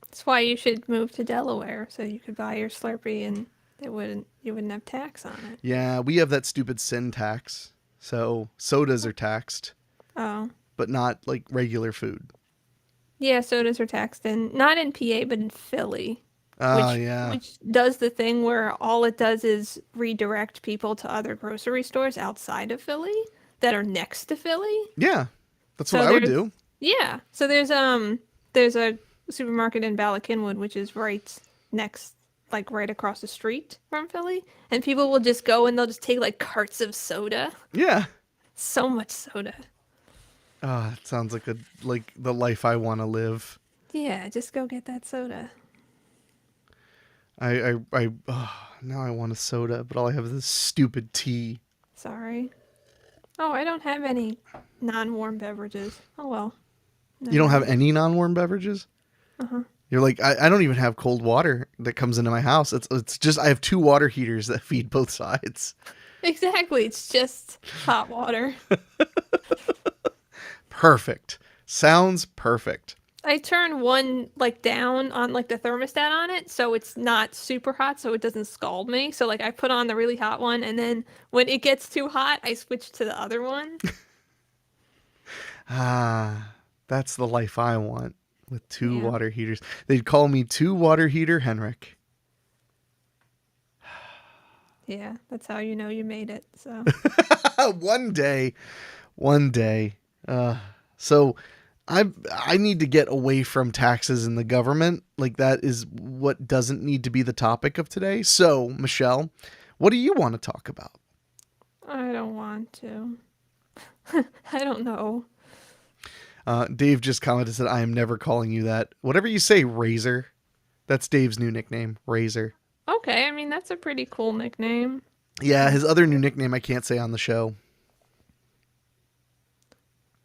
That's why you should move to Delaware so you could buy your Slurpee and you wouldn't have tax on it. Yeah, we have that stupid sin tax, so sodas are taxed, Oh. but not like regular food. Yeah, sodas are taxed not in PA but in Philly. Oh, yeah. Which does the thing where all it does is redirect people to other grocery stores outside of Philly that are next to Philly. Yeah, that's So what I would do. Yeah. So there's a supermarket in Bala Cynwyd, which is right next, like right across the street from Philly, and people will just go and they'll just take like carts of soda. Yeah. So much soda. Ah, it sounds like the life I want to live. Yeah, just go get that soda. Now I want a soda, but all I have is this stupid tea. Sorry. Oh, I don't have any non-warm beverages. Oh well. You don't have any non-warm beverages? Uh-huh. You're like, I don't even have cold water that comes into my house. It's just I have 2 water heaters that feed both sides. Exactly. It's just hot water. Perfect. Sounds perfect. I turn one like down on like the thermostat on it so it's not super hot so it doesn't scald me. So like I put on the really hot one and then when it gets too hot I switch to the other one. That's the life I want with 2 Yeah. water heaters. They'd call me 2 water heater Henrique. Yeah, that's how you know you made it. So One day. So I need to get away from taxes and the government. Like that is what doesn't need to be the topic of today. So, Michelle, what do you want to talk about? I don't want to. I don't know. Dave just commented, said, I am never calling you that. Whatever you say, Razor. That's Dave's new nickname, Razor. Okay, I mean that's a pretty cool nickname. Yeah, his other new nickname I can't say on the show.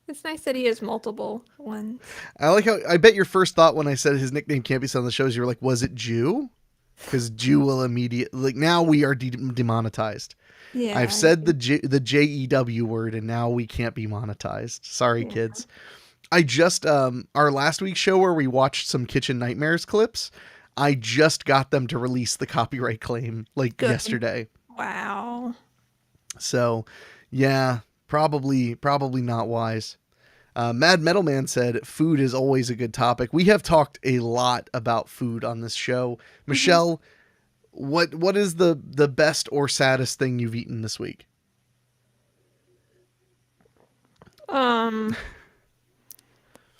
It's nice that he has multiple ones. I like how I bet your first thought when I said his nickname can't be said on the show is you were like, was it Jew? Because Jew will immediately, like, now we are demonetized. Yeah. I've said the JEW word and now we can't be monetized. Sorry, Yeah. kids. I just, our last week's show where we watched some Kitchen Nightmares clips, I just got them to release the copyright claim like Good. yesterday. Wow. So, yeah, probably not wise. Mad Metal Man said, food is always a good topic. We have talked a lot about food on this show. Michelle, what is the best or saddest thing you've eaten this week?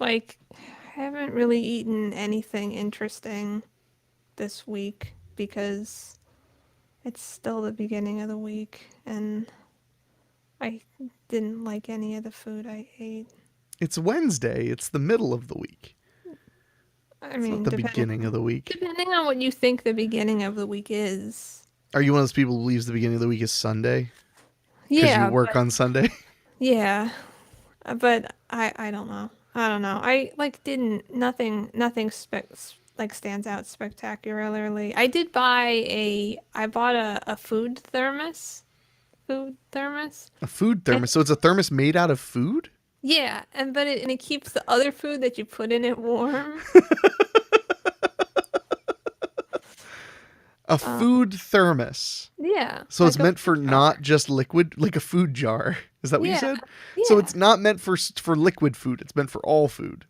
Like, I haven't really eaten anything interesting this week because it's still the beginning of the week and I didn't like any of the food I ate. It's Wednesday. It's the middle of the week. I It's mean, not the beginning of the week. depending on what you think the beginning of the week is. Are you one of those people who believes the beginning of the week is Sunday? Because Yeah, you work but, on Sunday? yeah, but I don't know. I don't know. I like didn't nothing like stands out spectacularly. I did buy I bought a food thermos. A food And thermos. So it's a thermos made out of food? yeah, and it keeps the other food that you put in it warm. A Uh, food thermos. yeah, So it's like a meant food for jar. not just liquid, like a food jar. Is that what you Yeah, said? So yeah. it's not meant for liquid food. It's meant for all food.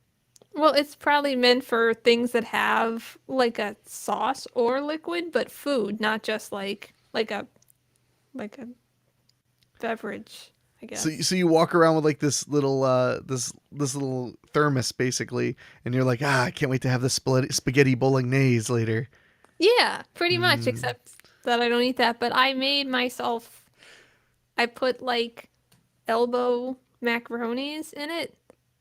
Well, it's probably meant for things that have like a sauce or liquid, but food, not just like a beverage, I So guess. so you walk around with like this little this little thermos basically, and you're like, I can't wait to have the spaghetti bolognese later. Yeah, pretty much, Mm. except that I don't eat that. But I made myself, I put like elbow macaronis in it,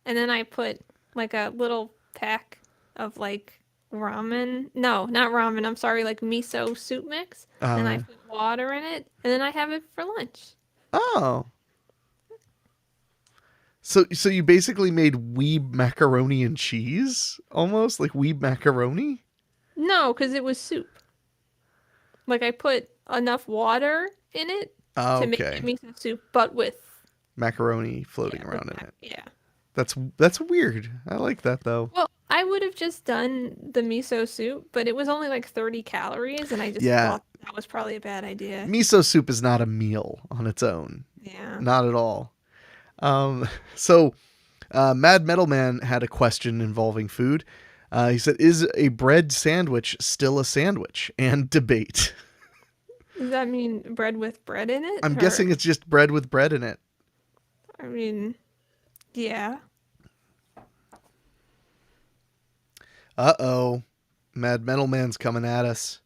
and then I put like a little pack of like ramen. No, not ramen. I'm sorry, like miso soup mix. And I Uh, put water in it, and then I have it for lunch. oh, so you basically made weeb macaroni and cheese, almost like weeb macaroni. No, because it was soup. Like I put enough water in it to make it Okay, miso soup, but with macaroni floating yeah, with around in it. yeah. That's weird. I like that though. Well, I would have just done the miso soup, but it was only like 30 calories, and I just Yeah, thought that was probably a bad idea. miso soup is not a meal on its own, Yeah. not at all. So Mad Metal Man had a question involving food. He said, "Is a bread sandwich still a sandwich?" And debate. Does that mean bread with bread in it? I'm Or, guessing it's just bread with bread in it. I mean, yeah. Uh-oh. Mad Metal Man's coming at us.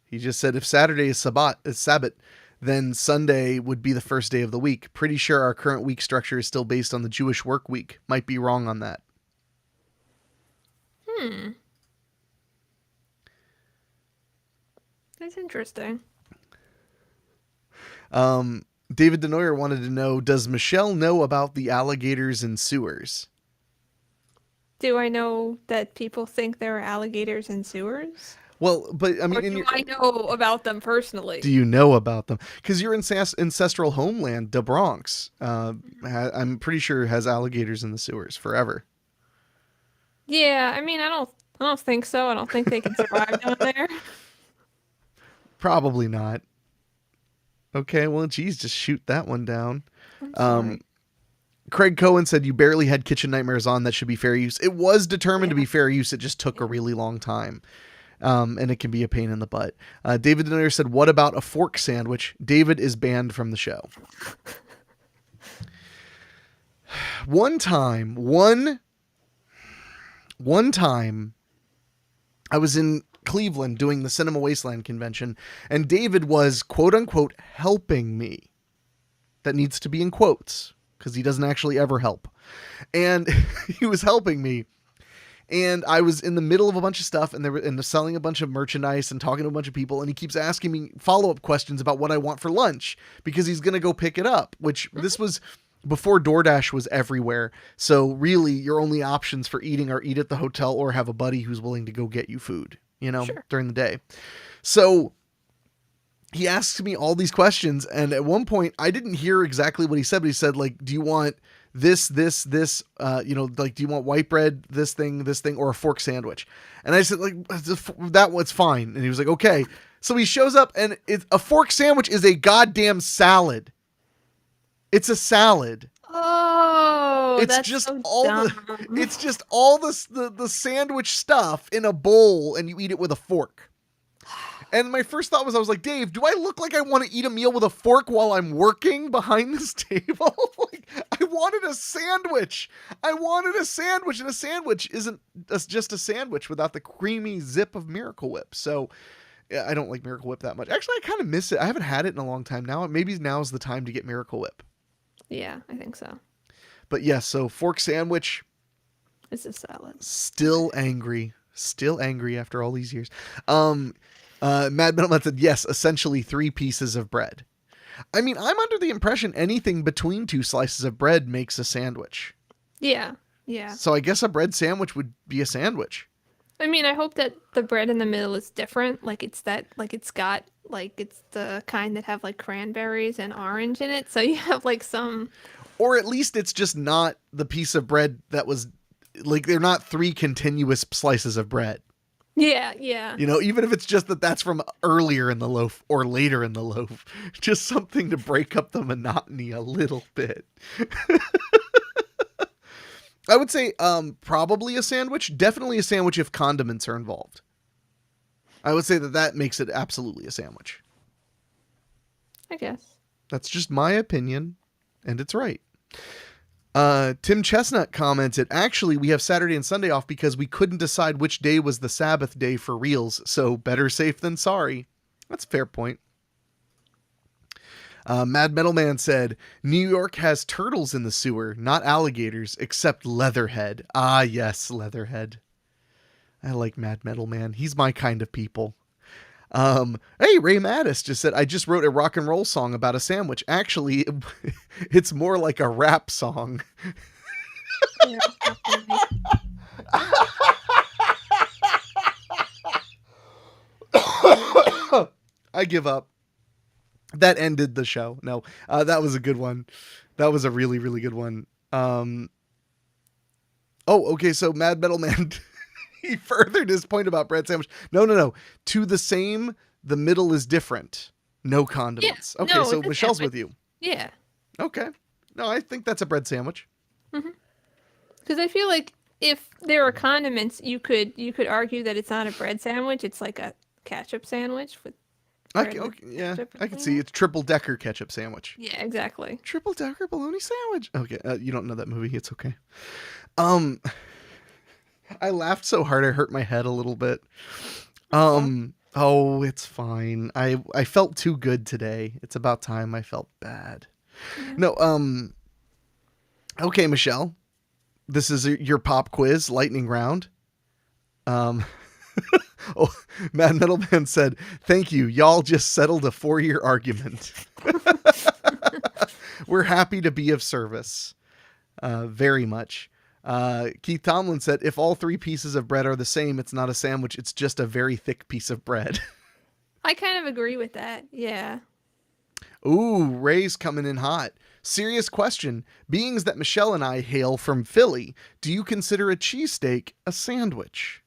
He just said if Saturday is Sabbath, then Sunday would be the first day of the week. Pretty sure our current week structure is still based on the Jewish work week. Might be wrong on that. Hmm. That's interesting. David Denoyer wanted to know, does Michelle know about the alligators in sewers? Do I know that people think there are alligators in sewers? Well, but I Or mean, do I know about them do personally? you know about them? Because your ancestral homeland, the Bronx, I'm pretty sure has alligators in the sewers forever. Yeah, I mean, I don't think so. I don't think they can survive down there. Probably not. Okay, well, geez, just shoot that one down. I'm Um, sorry. Craig Cohen said you barely had Kitchen Nightmares on. That should be fair use. It was determined to Yeah, be fair use. It just took a yeah. really long time. And it can be a pain in the butt. David Denier said, "What about a fork sandwich?" David is banned from the show. One time, one time, I was in Cleveland doing the Cinema Wasteland convention, and David was quote unquote helping me. That needs to be in quotes because he doesn't actually ever help. And he was helping me, and I was in the middle of a bunch of stuff, and they're selling a bunch of merchandise and talking to a bunch of people, and he keeps asking me follow-up questions about what I want for lunch because he's gonna go pick it up, which this was before DoorDash was everywhere. So really your only options for eating are eat at the hotel or have a buddy who's willing to go get you food, Sure. during the day. So he asks me all these questions, and at one point I didn't hear exactly what he said, but he said, like, do you want this, like, do you want white bread, this thing, or a fork sandwich? And I said, like, that one's fine. And he was like, okay. So he shows up, and a fork sandwich is a goddamn salad. It's a salad. Oh, It's that's just so all dumb. the sandwich stuff in a bowl, and you eat it with a fork. And my first thought was, I was like, Dave, do I look like I want to eat a meal with a fork while I'm working behind this table? Like, I wanted a sandwich. And a sandwich isn't just a sandwich without the creamy zip of Miracle Whip. So yeah, I don't like Miracle Whip that much. Actually, I kind of miss it. I haven't had it in a long time now. Maybe now's the time to get Miracle Whip. Yeah, I think so. But yes, so fork sandwich, It's a salad. still angry. Still angry after all these years. Mad Metalman said, yes, essentially 3 pieces of bread. I mean, I'm under the impression anything between 2 slices of bread makes a sandwich. Yeah. Yeah. So I guess a bread sandwich would be a sandwich. I mean, I hope that the bread in the middle is different. Like it's got like it's the kind that have like cranberries and orange in it. So you have like some. Or at least it's just not the piece of bread that was like they're not three continuous slices of bread. Yeah, yeah. Even if it's just that that's from earlier in the loaf or later in the loaf, just something to break up the monotony a little bit. I would say probably a sandwich, definitely a sandwich if condiments are involved. I would say that makes it absolutely a sandwich. I guess. That's just my opinion, and it's right. Tim Chestnut commented, actually, we have Saturday and Sunday off because we couldn't decide which day was the Sabbath day for reals, so better safe than sorry. That's a fair point. Mad Metal Man said, New York has turtles in the sewer, not alligators, except Leatherhead. Ah, yes, Leatherhead. I like Mad Metal Man. He's my kind of people. Hey, Ray Mattis just said, I just wrote a rock and roll song about a sandwich. Actually, it's more like a rap song. Yeah, I give up. That ended the show. No, that was a good one. That was a really, really good one. Okay, so Mad Metal Man... he furthered his point about bread sandwich. No. To the same, the middle is different. No condiments. Yeah, okay, no, so Michelle's with you. Yeah. Okay. No, I think that's a bread sandwich. Because I feel like if there are condiments, you could argue that it's not a bread sandwich. It's like a ketchup sandwich with bread and Yeah, ketchup I can between see it. it's triple decker ketchup sandwich. Yeah, exactly. Triple decker bologna sandwich. Okay, you don't know that movie. It's okay. I laughed so hard I hurt my head a little bit. Oh, it's fine. I felt too good today. It's about time I felt bad. Yeah. No, okay, Michelle. This is your pop quiz lightning round. Oh, Mad Metal Man said, "Thank you. Y'all just settled a 4-year argument. We're happy to be of service. Very much." Keith Tomlin said, if all 3 pieces of bread are the same, it's not a sandwich. It's just a very thick piece of bread. I kind of agree with that. Yeah. Ooh, Ray's coming in hot. Serious question. Beings that Michelle and I hail from Philly, do you consider a cheesesteak a sandwich?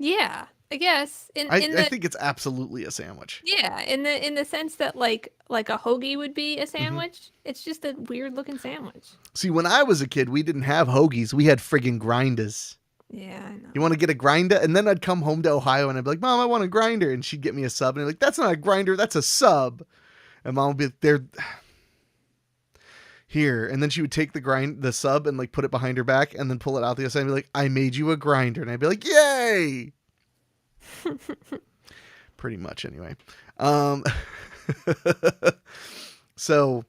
Yeah, I guess I think it's absolutely a sandwich. yeah, in the sense that like a hoagie would be a Mm-hmm. sandwich. It's just a weird looking sandwich. See, when I was a kid, we didn't have hoagies. We had friggin' grinders. Yeah, I know. You want to get a grinder? And then I'd come home to Ohio and I'd be like, Mom, I want a grinder. And she'd get me a sub. And I'd be like, that's not a grinder, that's a sub. And Mom would be like, there. Here. And then she would take the sub and like put it behind her back and then pull it out the other side and be like, I made you a grinder. And I'd be like, yay. Pretty much anyway. So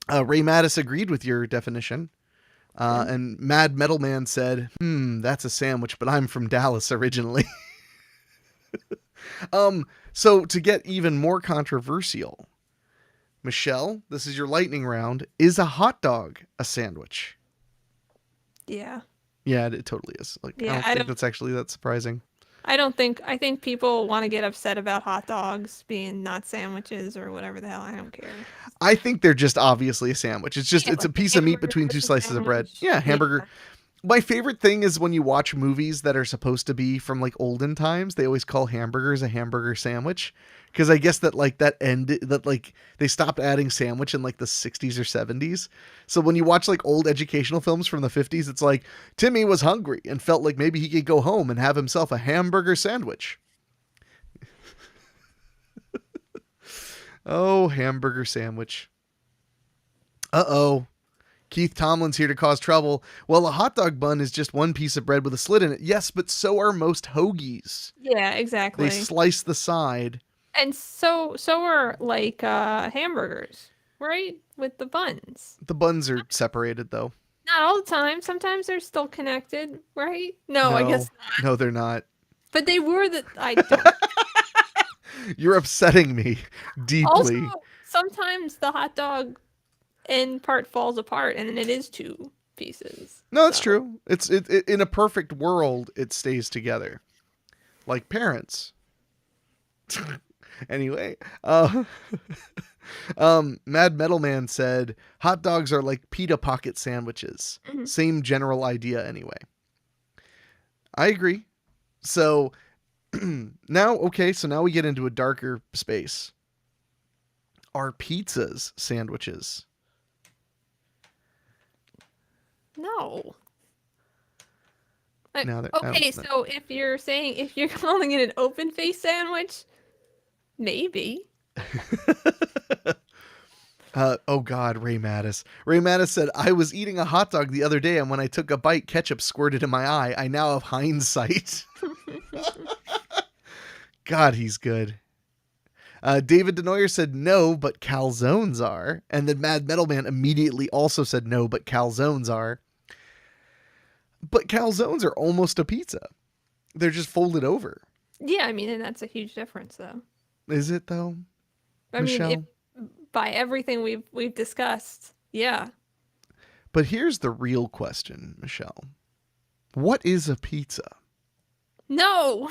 Ray Mattis agreed with your definition. And Mad Metal Man said, that's a sandwich, but I'm from Dallas originally. So to get even more controversial, Michelle, this is your lightning round. Is a hot dog a sandwich? Yeah. Yeah, it totally is. Like, Yeah, I don't think that's actually that surprising. I think people want to get upset about hot dogs being not sandwiches or whatever the hell. I don't care. I think they're just obviously a sandwich. It's just, it's a like piece of meat hamburger between 2 is a slices of bread. sandwich. Yeah, hamburger. Yeah. My favorite thing is when you watch movies that are supposed to be from like olden times, they always call hamburgers a hamburger sandwich. Because I guess that like they stopped adding sandwich in like the 60s or 70s. So when you watch like old educational films from the 50s, it's like Timmy was hungry and felt like maybe he could go home and have himself a hamburger sandwich. Oh, hamburger sandwich. Uh-oh. Keith Tomlin's here to cause trouble. Well, a hot dog bun is just one piece of bread with a slit in it. Yes, but so are most hoagies. Yeah, exactly. They slice the side. And so are like hamburgers, right? With the buns. The buns are separated, though. Not all the time. Sometimes they're still connected, right? No, I guess not. No, they're not. But they were I don't. You're upsetting me deeply. sometimes the hot dog end part falls apart and then it is two pieces. No, that's So, true. In a perfect world, it stays together, like parents. Anyway, Mad Metal Man said hot dogs are like pita pocket sandwiches. mhm. Same general idea, anyway. I agree. So now, okay, so now we get into a darker space. Are pizzas sandwiches? No. Now that Okay, so if you're calling it an open face sandwich, maybe. Oh God, Ray Mattis. Ray Mattis said, I was eating a hot dog the other day, and when I took a bite, ketchup squirted in my eye. I now have hindsight. God, he's good. David Denoyer said no, but calzones are. And then Mad Metal Man immediately also said no, but calzones are. But calzones are almost a pizza. They're just folded over. Yeah, I mean, and that's a huge difference, though. Is it though, I mean, if Michelle? by everything we've discussed, yeah. But here's the real question, Michelle. What is a pizza? No,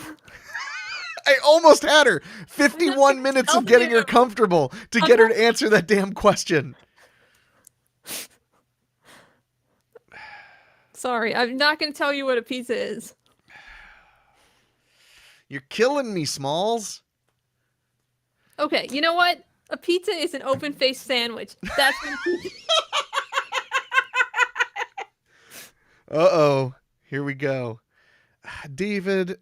I almost had her. I'm not 51 gonna minutes tell of getting her you. comfortable to I'm get her not. to answer that damn question. Sorry, I'm not gonna tell you what a pizza is. You're killing me, Smalls. Okay, you know what? A pizza is an open faced sandwich. That's when Uh-oh. Here we go. David.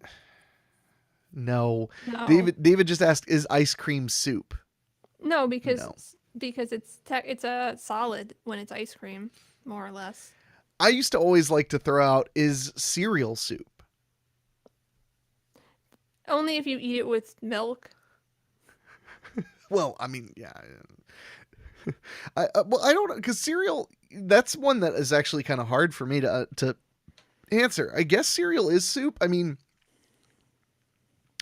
No. no, David just asked, is ice cream soup? no, No. because it's a solid when it's ice cream, more or less. I used to always like to throw out, is cereal soup? Only if you eat it with milk. Well, I mean, yeah. I don't know, because cereal, that's one that is actually kind of hard for me to answer. I guess cereal is soup. I mean,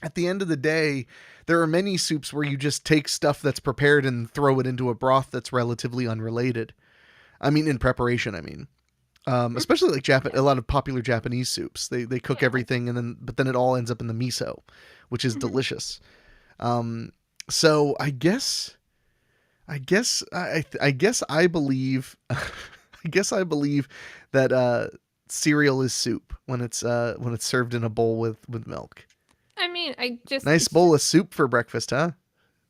at the end of the day, there are many soups where you just take stuff that's prepared and throw it into a broth that's relatively unrelated. I mean, in preparation, I mean. Especially like a lot of popular Japanese soups. They cook Yeah. everything but then it all ends up in the miso, which is Mhm. delicious. So I guess I believe I guess I believe that cereal is soup when it's served in a bowl with milk. I mean, Nice bowl of soup for breakfast, huh?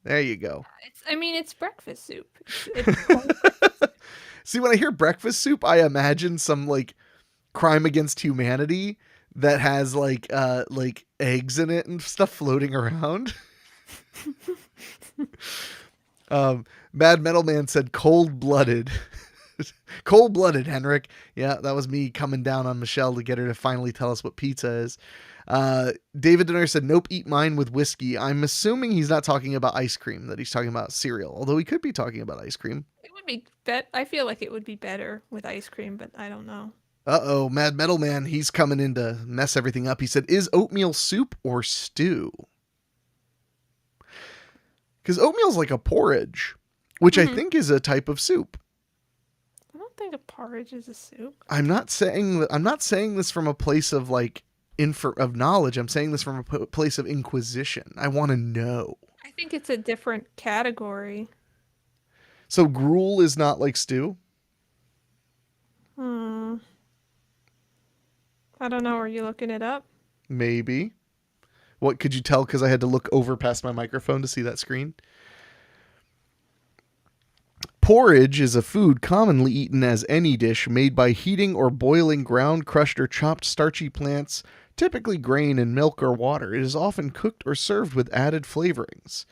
There you go. I mean, it's breakfast soup. It's cold breakfast soup. See, when I hear breakfast soup, I imagine some like crime against humanity that has like eggs in it and stuff floating around. Mad Metal Man said cold blooded. Cold blooded, Henrik. Yeah, that was me coming down on Michelle to get her to finally tell us what pizza is. David Denner said, nope, eat mine with whiskey. I'm assuming he's not talking about ice cream, that he's talking about cereal, although he could be talking about ice cream. It would be I feel like it would be better with ice cream, but I don't know. Uh-oh, Mad Metal Man, he's coming in to mess everything up. He said, is oatmeal soup or stew? Because oatmeal's like a porridge, which I Mhm. think is a type of soup. I don't think a porridge is a soup. I'm not saying this from a place of like of knowledge. I'm saying this from a place of inquisition. I want to know. I think it's a different category. So gruel is not like stew? Hmm. I don't know. Are you looking it up? Maybe. What could you tell? Because I had to look over past my microphone to see that screen. Porridge is a food commonly eaten as any dish made by heating or boiling ground, crushed, or chopped starchy plants, typically grain in milk or water. It is often cooked or served with added flavorings.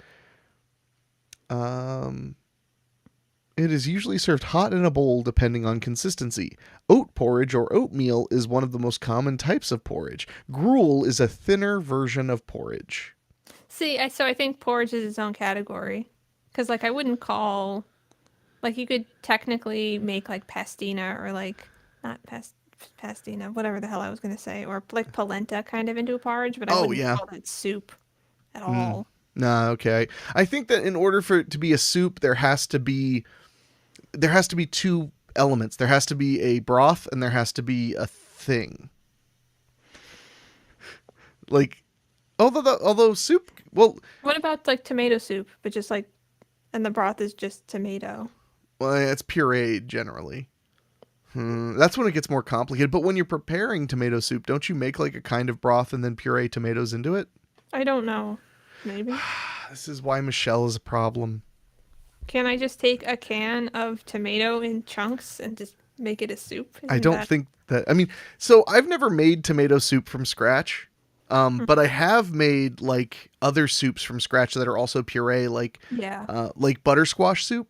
It is usually served hot in a bowl depending on consistency. Oat porridge or oatmeal is one of the most common types of porridge. Gruel is a thinner version of porridge. See, so I think porridge is its own category. Because, like, I wouldn't call. Like, you could technically make, like, pastina or, like, not pastina, whatever the hell I was going to say, or, like, polenta kind of into a porridge, but I Oh, wouldn't yeah. call that soup at Mm. all. Nah, okay. I think that in order for it to be a soup, there has to be two elements. There has to be a broth and there has to be a thing. Like although soup, well, What about like tomato soup, but just like, and the broth is just tomato? it's pureed generally. That's when it gets more complicated. But when you're preparing tomato soup, don't you make like a kind of broth and then puree tomatoes into it? I don't know. Maybe. This is why Michelle is a problem. Can I just take a can of tomato in chunks and just make it a soup? I Isn't don't that? think that. I mean, so I've never made tomato soup from scratch, Mm. but I have made like other soups from scratch that are also puree, Yeah. like butter squash soup,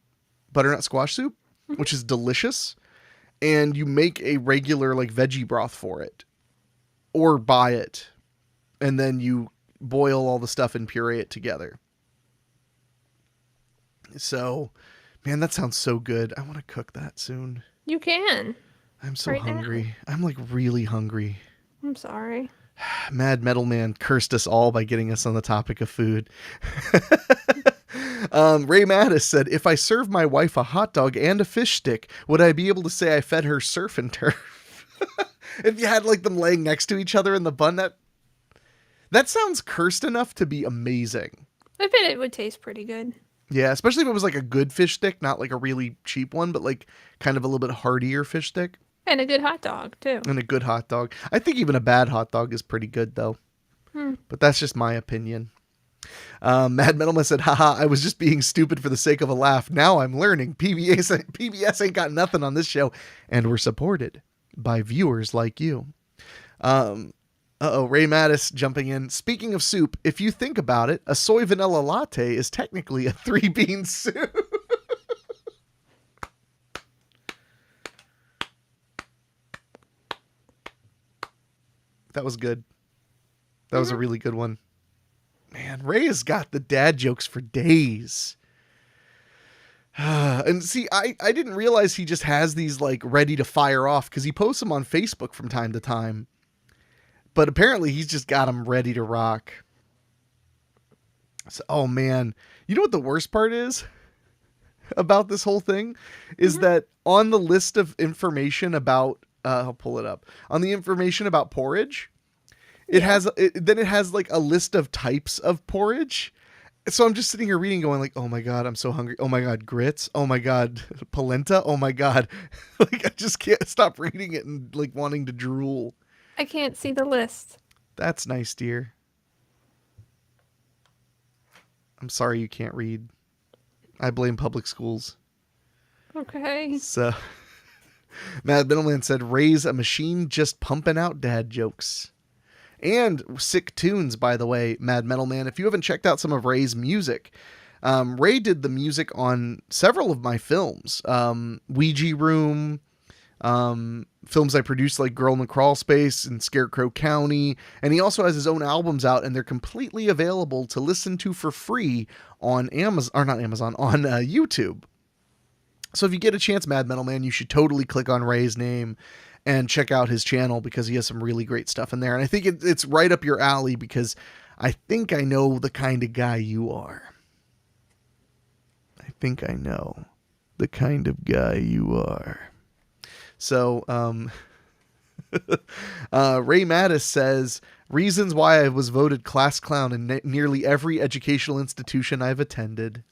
butternut squash soup, Mhm. which is delicious. And you make a regular like veggie broth for it, or buy it, and then you boil all the stuff and puree it together. So, man, that sounds so good. I want to cook that soon. You can I'm so right now. hungry. I'm like really hungry. I'm sorry. Mad Metal Man cursed us all by getting us on the topic of food. Ray Mattis said, "If I served my wife a hot dog and a fish stick, would I be able to say I fed her surf and turf?" If you had like them laying next to each other in the bun, that sounds cursed enough to be amazing. I bet it would taste pretty good. Yeah, especially if it was like a good fish stick, not like a really cheap one, but like kind of a little bit heartier fish stick And a good hot dog, too. and a good hot dog. I think even a bad hot dog is pretty good though, Hmm. but that's just my opinion. Mad Metalman said, "Haha, I was just being stupid for the sake of a laugh. Now I'm learning. PBS ain't got nothing on this show, and we're supported by viewers like you." Ray Mattis jumping in. "Speaking of soup, if you think about it, a soy vanilla latte is technically a three bean soup." That was good. That was a Mhm. really good one. Man, Ray has got the dad jokes for days. And see, I didn't realize he just has these like ready to fire off because he posts them on Facebook from time to time. But apparently he's just got them ready to rock. So, oh man, you know what the worst part is about this whole thing is Mhm. that on the list of information about, I'll pull it up on the information about porridge. Yeah. Then it has like a list of types of porridge. So I'm just sitting here reading, going like, "Oh my god, I'm so hungry. Oh my god, grits. Oh my god, polenta. Oh my god." Like I just can't stop reading it and like wanting to drool. I can't see the list. That's nice, dear. I'm sorry you can't read. I blame public schools. Okay. So Mad Middleman said, "Raise a machine just pumping out dad jokes." And sick tunes, by the way, Mad Metal Man. If you haven't checked out some of Ray's music, Ray did the music on several of my films. Ouija Room, films I produced like Girl in the Crawl Space and Scarecrow County. And he also has his own albums out, and they're completely available to listen to for free on Amazon, or not Amazon, on YouTube. So if you get a chance, Mad Metal Man, you should totally click on Ray's name and check out his channel because he has some really great stuff in there. And I think it's right up your alley because I think I know the kind of guy you are. I think I know the kind of guy you are. So, Ray Mattis says, "Reasons why I was voted class clown in nearly every educational institution I've attended."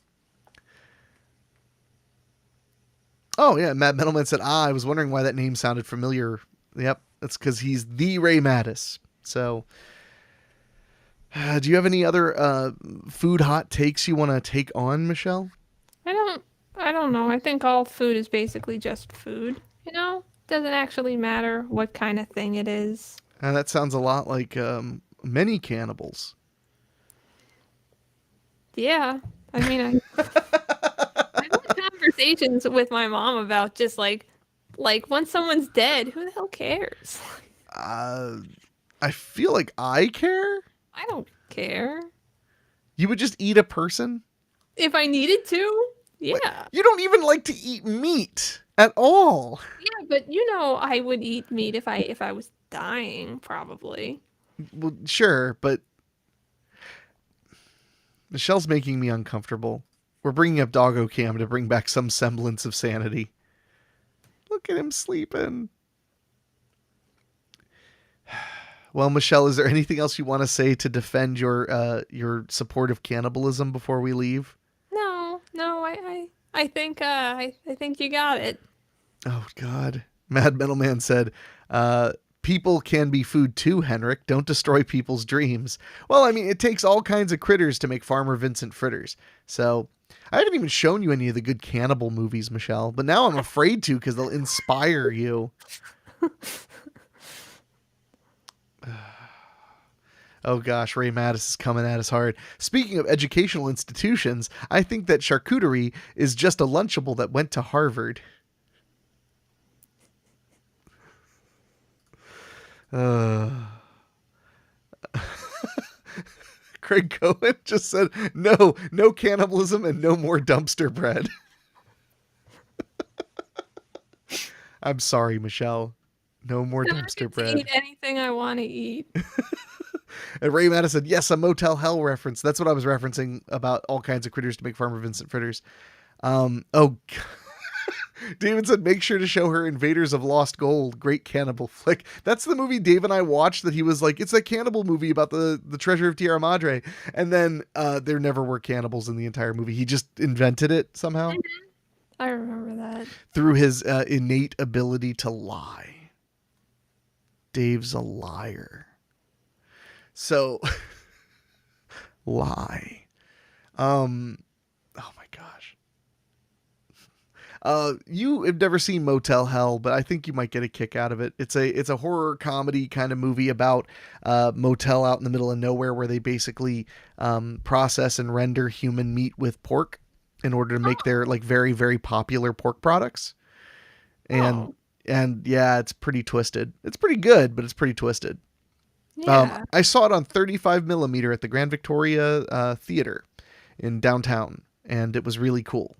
Oh yeah, Matt Metalman said, "I was wondering why that name sounded familiar." Yep, that's because he's the Ray Mattis. So, do you have any other food hot takes you want to take on, Michelle? I don't I don't know. I think all food is basically just food, you know? Doesn't actually matter what kind of thing it is. That sounds a lot like many cannibals. Yeah. I mean, I've had conversations with my mom about just like once someone's dead, who the hell cares? Uh, I feel like I care. I don't care. You would just eat a person? If I needed to, What? yeah. You don't even like to eat meat at all. Yeah, but you know I would eat meat if I was dying, probably. Well, sure, but Michelle's making me uncomfortable. We're bringing up Doggo Cam to bring back some semblance of sanity. Look at him sleeping. Well, Michelle, is there anything else you want to say to defend your support of cannibalism before we leave? No, I think you got it. Oh God, Mad Metal Man said, "People can be food too, Henrik. Don't destroy people's dreams." Well, I mean, it takes all kinds of critters to make Farmer Vincent fritters. So I haven't even shown you any of the good cannibal movies, Michelle. But now I'm afraid to because they'll inspire you. Oh gosh, Ray Mattis is coming at us hard. Speaking of educational institutions, I think that charcuterie is just a Lunchable that went to Harvard. Craig Cohen just said, no cannibalism and no more dumpster bread. I'm sorry, Michelle. No more I dumpster get to bread. eat anything I want to eat. And Ray Mattis said, yes, a Motel Hell reference. That's what I was referencing about all kinds of critters to make Farmer Vincent fritters. David said, make sure to show her Invaders of Lost Gold. Great cannibal flick. That's the movie Dave and I watched that he was like, it's a cannibal movie about the treasure of Tierra Madre. And then there never were cannibals in the entire movie. He just invented it somehow. I remember that. Through his innate ability to lie. Dave's a liar. So, lie. Oh my gosh. You have never seen Motel Hell, but I think you might get a kick out of it. It's a horror comedy kind of movie about motel out in the middle of nowhere where they basically process and render human meat with pork in order to make their like very, very popular pork products. And yeah, it's pretty twisted. It's pretty good, but it's pretty twisted. Yeah. I saw it on 35 millimeter at the Grand Victoria Theater in downtown, and it was really cool.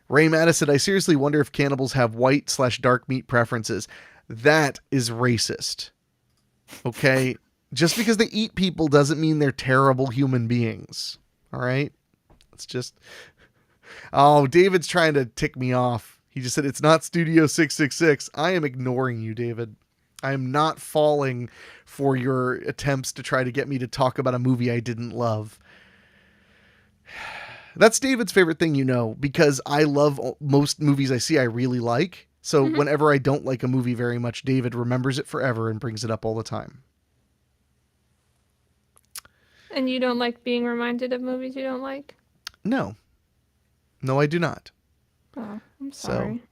Ray Mattis said, I seriously wonder if cannibals have white/dark meat preferences. That is racist. Okay? Just because they eat people doesn't mean they're terrible human beings. All right? It's just... Oh, David's trying to tick me off. He just said, it's not Studio 666. I am ignoring you, David. I am not falling for your attempts to try to get me to talk about a movie I didn't love. That's David's favorite thing, because I love most movies I see I really like. So whenever I don't like a movie very much, David remembers it forever and brings it up all the time. And you don't like being reminded of movies you don't like? No. No, I do not. Oh, I'm sorry. So,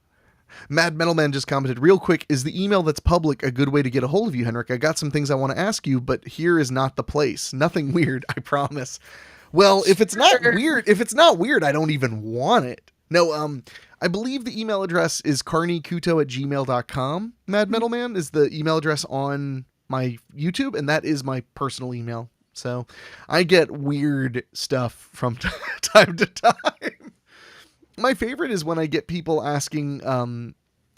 Mad Metal Man just commented, real quick, is the email that's public a good way to get a hold of you, Henrik? I got some things I want to ask you, but here is not the place. Nothing weird, I promise. Well, if it's not weird, I don't even want it. No, I believe the email address is carneykuto@gmail.com. Mad Metal Man is the email address on my YouTube, and that is my personal email. So I get weird stuff from time to time. My favorite is when I get people asking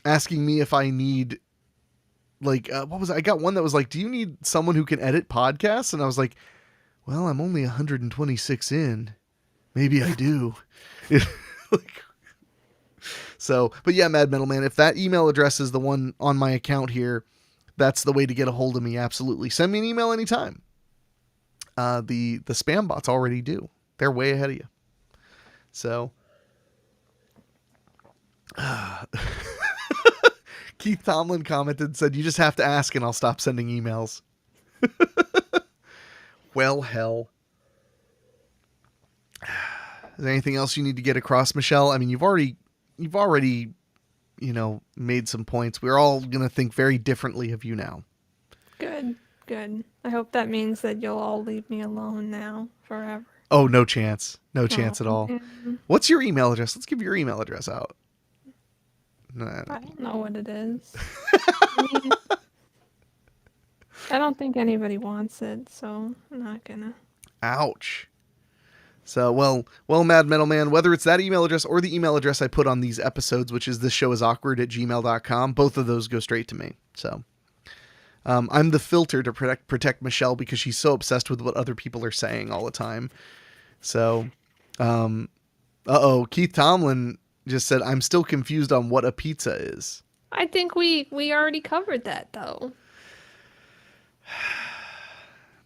me if I need, like, I got one that was like, do you need someone who can edit podcasts? And I was like, well, I'm only 126 in. Maybe I do. But yeah, Mad Metal Man, if that email address is the one on my account here, that's the way to get a hold of me. Absolutely. Send me an email anytime. The spam bots already do. They're way ahead of you. So, Keith Tomlin commented, said, you just have to ask and I'll stop sending emails. Well, hell. Is there anything else you need to get across, Michelle? I mean, you've already, made some points. We're all going to think very differently of you now. Good. I hope that means that you'll all leave me alone now forever. Oh, no chance. No chance at all. Man. What's your email address? Let's give your email address out. I don't know what it is. I don't think anybody wants it, so I'm not gonna. Ouch. So, well, Mad Metal Man, whether it's that email address or the email address I put on these episodes, which is thisshowIsAwkward@gmail.com, both of those go straight to me. So, I'm the filter to protect Michelle because she's so obsessed with what other people are saying all the time. So, um, Keith Tomlin just said, I'm still confused on what a pizza is. I think we already covered that though.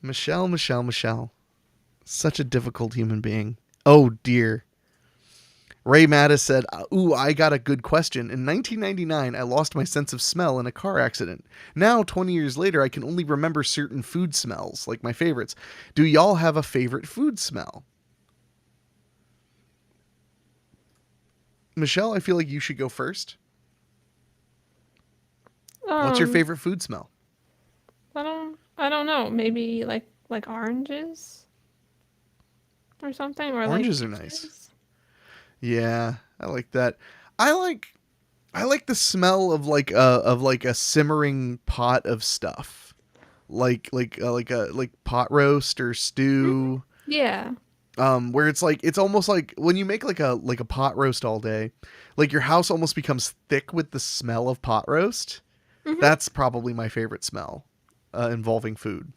Michelle. Such a difficult human being. Oh, dear. Ray Mattis said, ooh, I got a good question. In 1999, I lost my sense of smell in a car accident. Now, 20 years later, I can only remember certain food smells, like my favorites. Do y'all have a favorite food smell? Michelle, I feel like you should go first. What's your favorite food smell? I don't know. Maybe like oranges or something, or like Oranges are nice. peaches. Yeah, I like that. I like the smell of like a simmering pot of stuff. Like pot roast or stew. Yeah. Where it's almost like when you make like a pot roast all day, like your house almost becomes thick with the smell of pot roast. Mhm. That's probably my favorite smell involving food.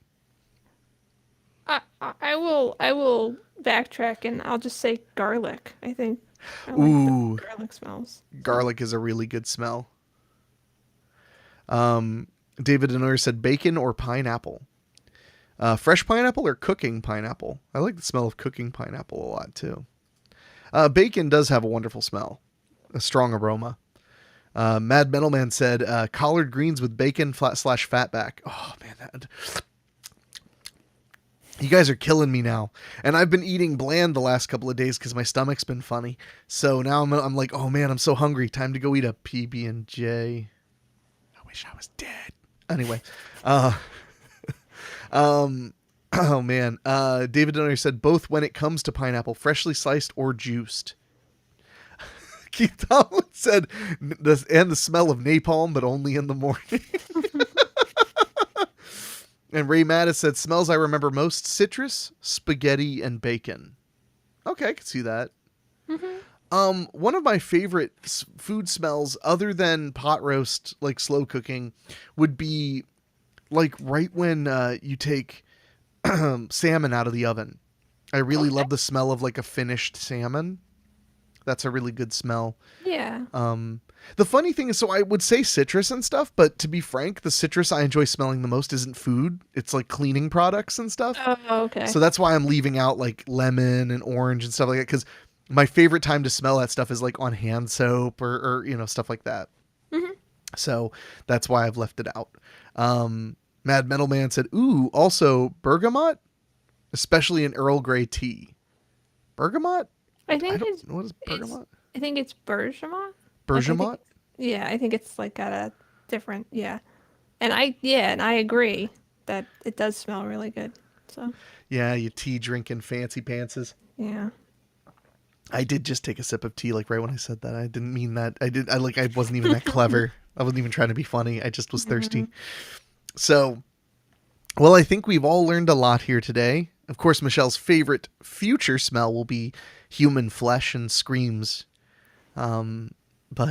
I will backtrack and I'll just say garlic. I think I like the Ooh, garlic smells. So garlic is a really good smell. David Denor said bacon or pineapple. Fresh pineapple or cooking pineapple? I like the smell of cooking pineapple a lot too. Bacon does have a wonderful smell, a strong aroma. Mad Metal Man said collard greens with bacon slash fatback. Oh man, you guys are killing me now. And I've been eating bland the last couple of days because my stomach's been funny. So now I'm like, oh man, I'm so hungry. Time to go eat a PB&J. I wish I was dead. Anyway, oh man, David Donner said both when it comes to pineapple, freshly sliced or juiced. Keith Tomlin said, and the smell of napalm, but only in the morning. And Ray Mattis said, smells I remember most, citrus, spaghetti, and bacon. Okay, I can see that. One of my favorite food smells, other than pot roast, like slow cooking, would be like right when you take salmon out of the oven. I really love the smell of like a finished salmon. That's a really good smell. yeah. The funny thing is, so I would say citrus and stuff, but to be frank, the citrus I enjoy smelling the most isn't food. It's like cleaning products and stuff. Oh, okay. So that's why I'm leaving out like lemon and orange and stuff like that. Because my favorite time to smell that stuff is like on hand soap or stuff like that. Mhm. So that's why I've left it out. Mad Metal Man said, ooh, also bergamot, especially in Earl Grey tea. Bergamot? I think it's What is it's bergamot? I think it's bergamot. Bergamot? Yeah, I think it's like got a different, yeah. And I agree that it does smell really good. So, Yeah, you tea drinking fancy pantses. yeah. I did just take a sip of tea, like right when I said that. I didn't mean that. I wasn't even that clever. I wasn't even trying to be funny. I just was thirsty. So, well, I think we've all learned a lot here today. Of course, Michelle's favorite future smell will be human flesh and screams. But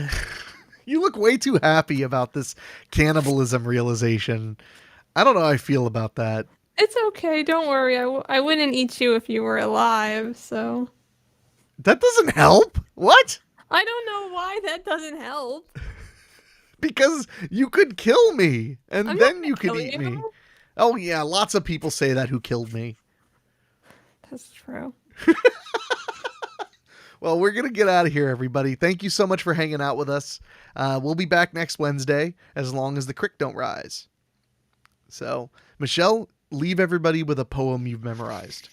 you look way too happy about this cannibalism realization. I don't know how I feel about that. It's okay. Don't worry. I wouldn't eat you if you were alive. So, That doesn't help. What? I don't know why that doesn't help. Because you could kill me, and I'm not then gonna you could kill eat you. me. Oh yeah, lots of people say that who killed me. That's true. Well, we're going to get out of here, everybody. Thank you so much for hanging out with us. We'll be back next Wednesday, as long as the creek don't rise. So, Michelle, leave everybody with a poem you've memorized.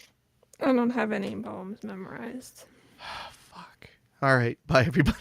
I don't have any poems memorized. Fuck. All right. Bye, everybody.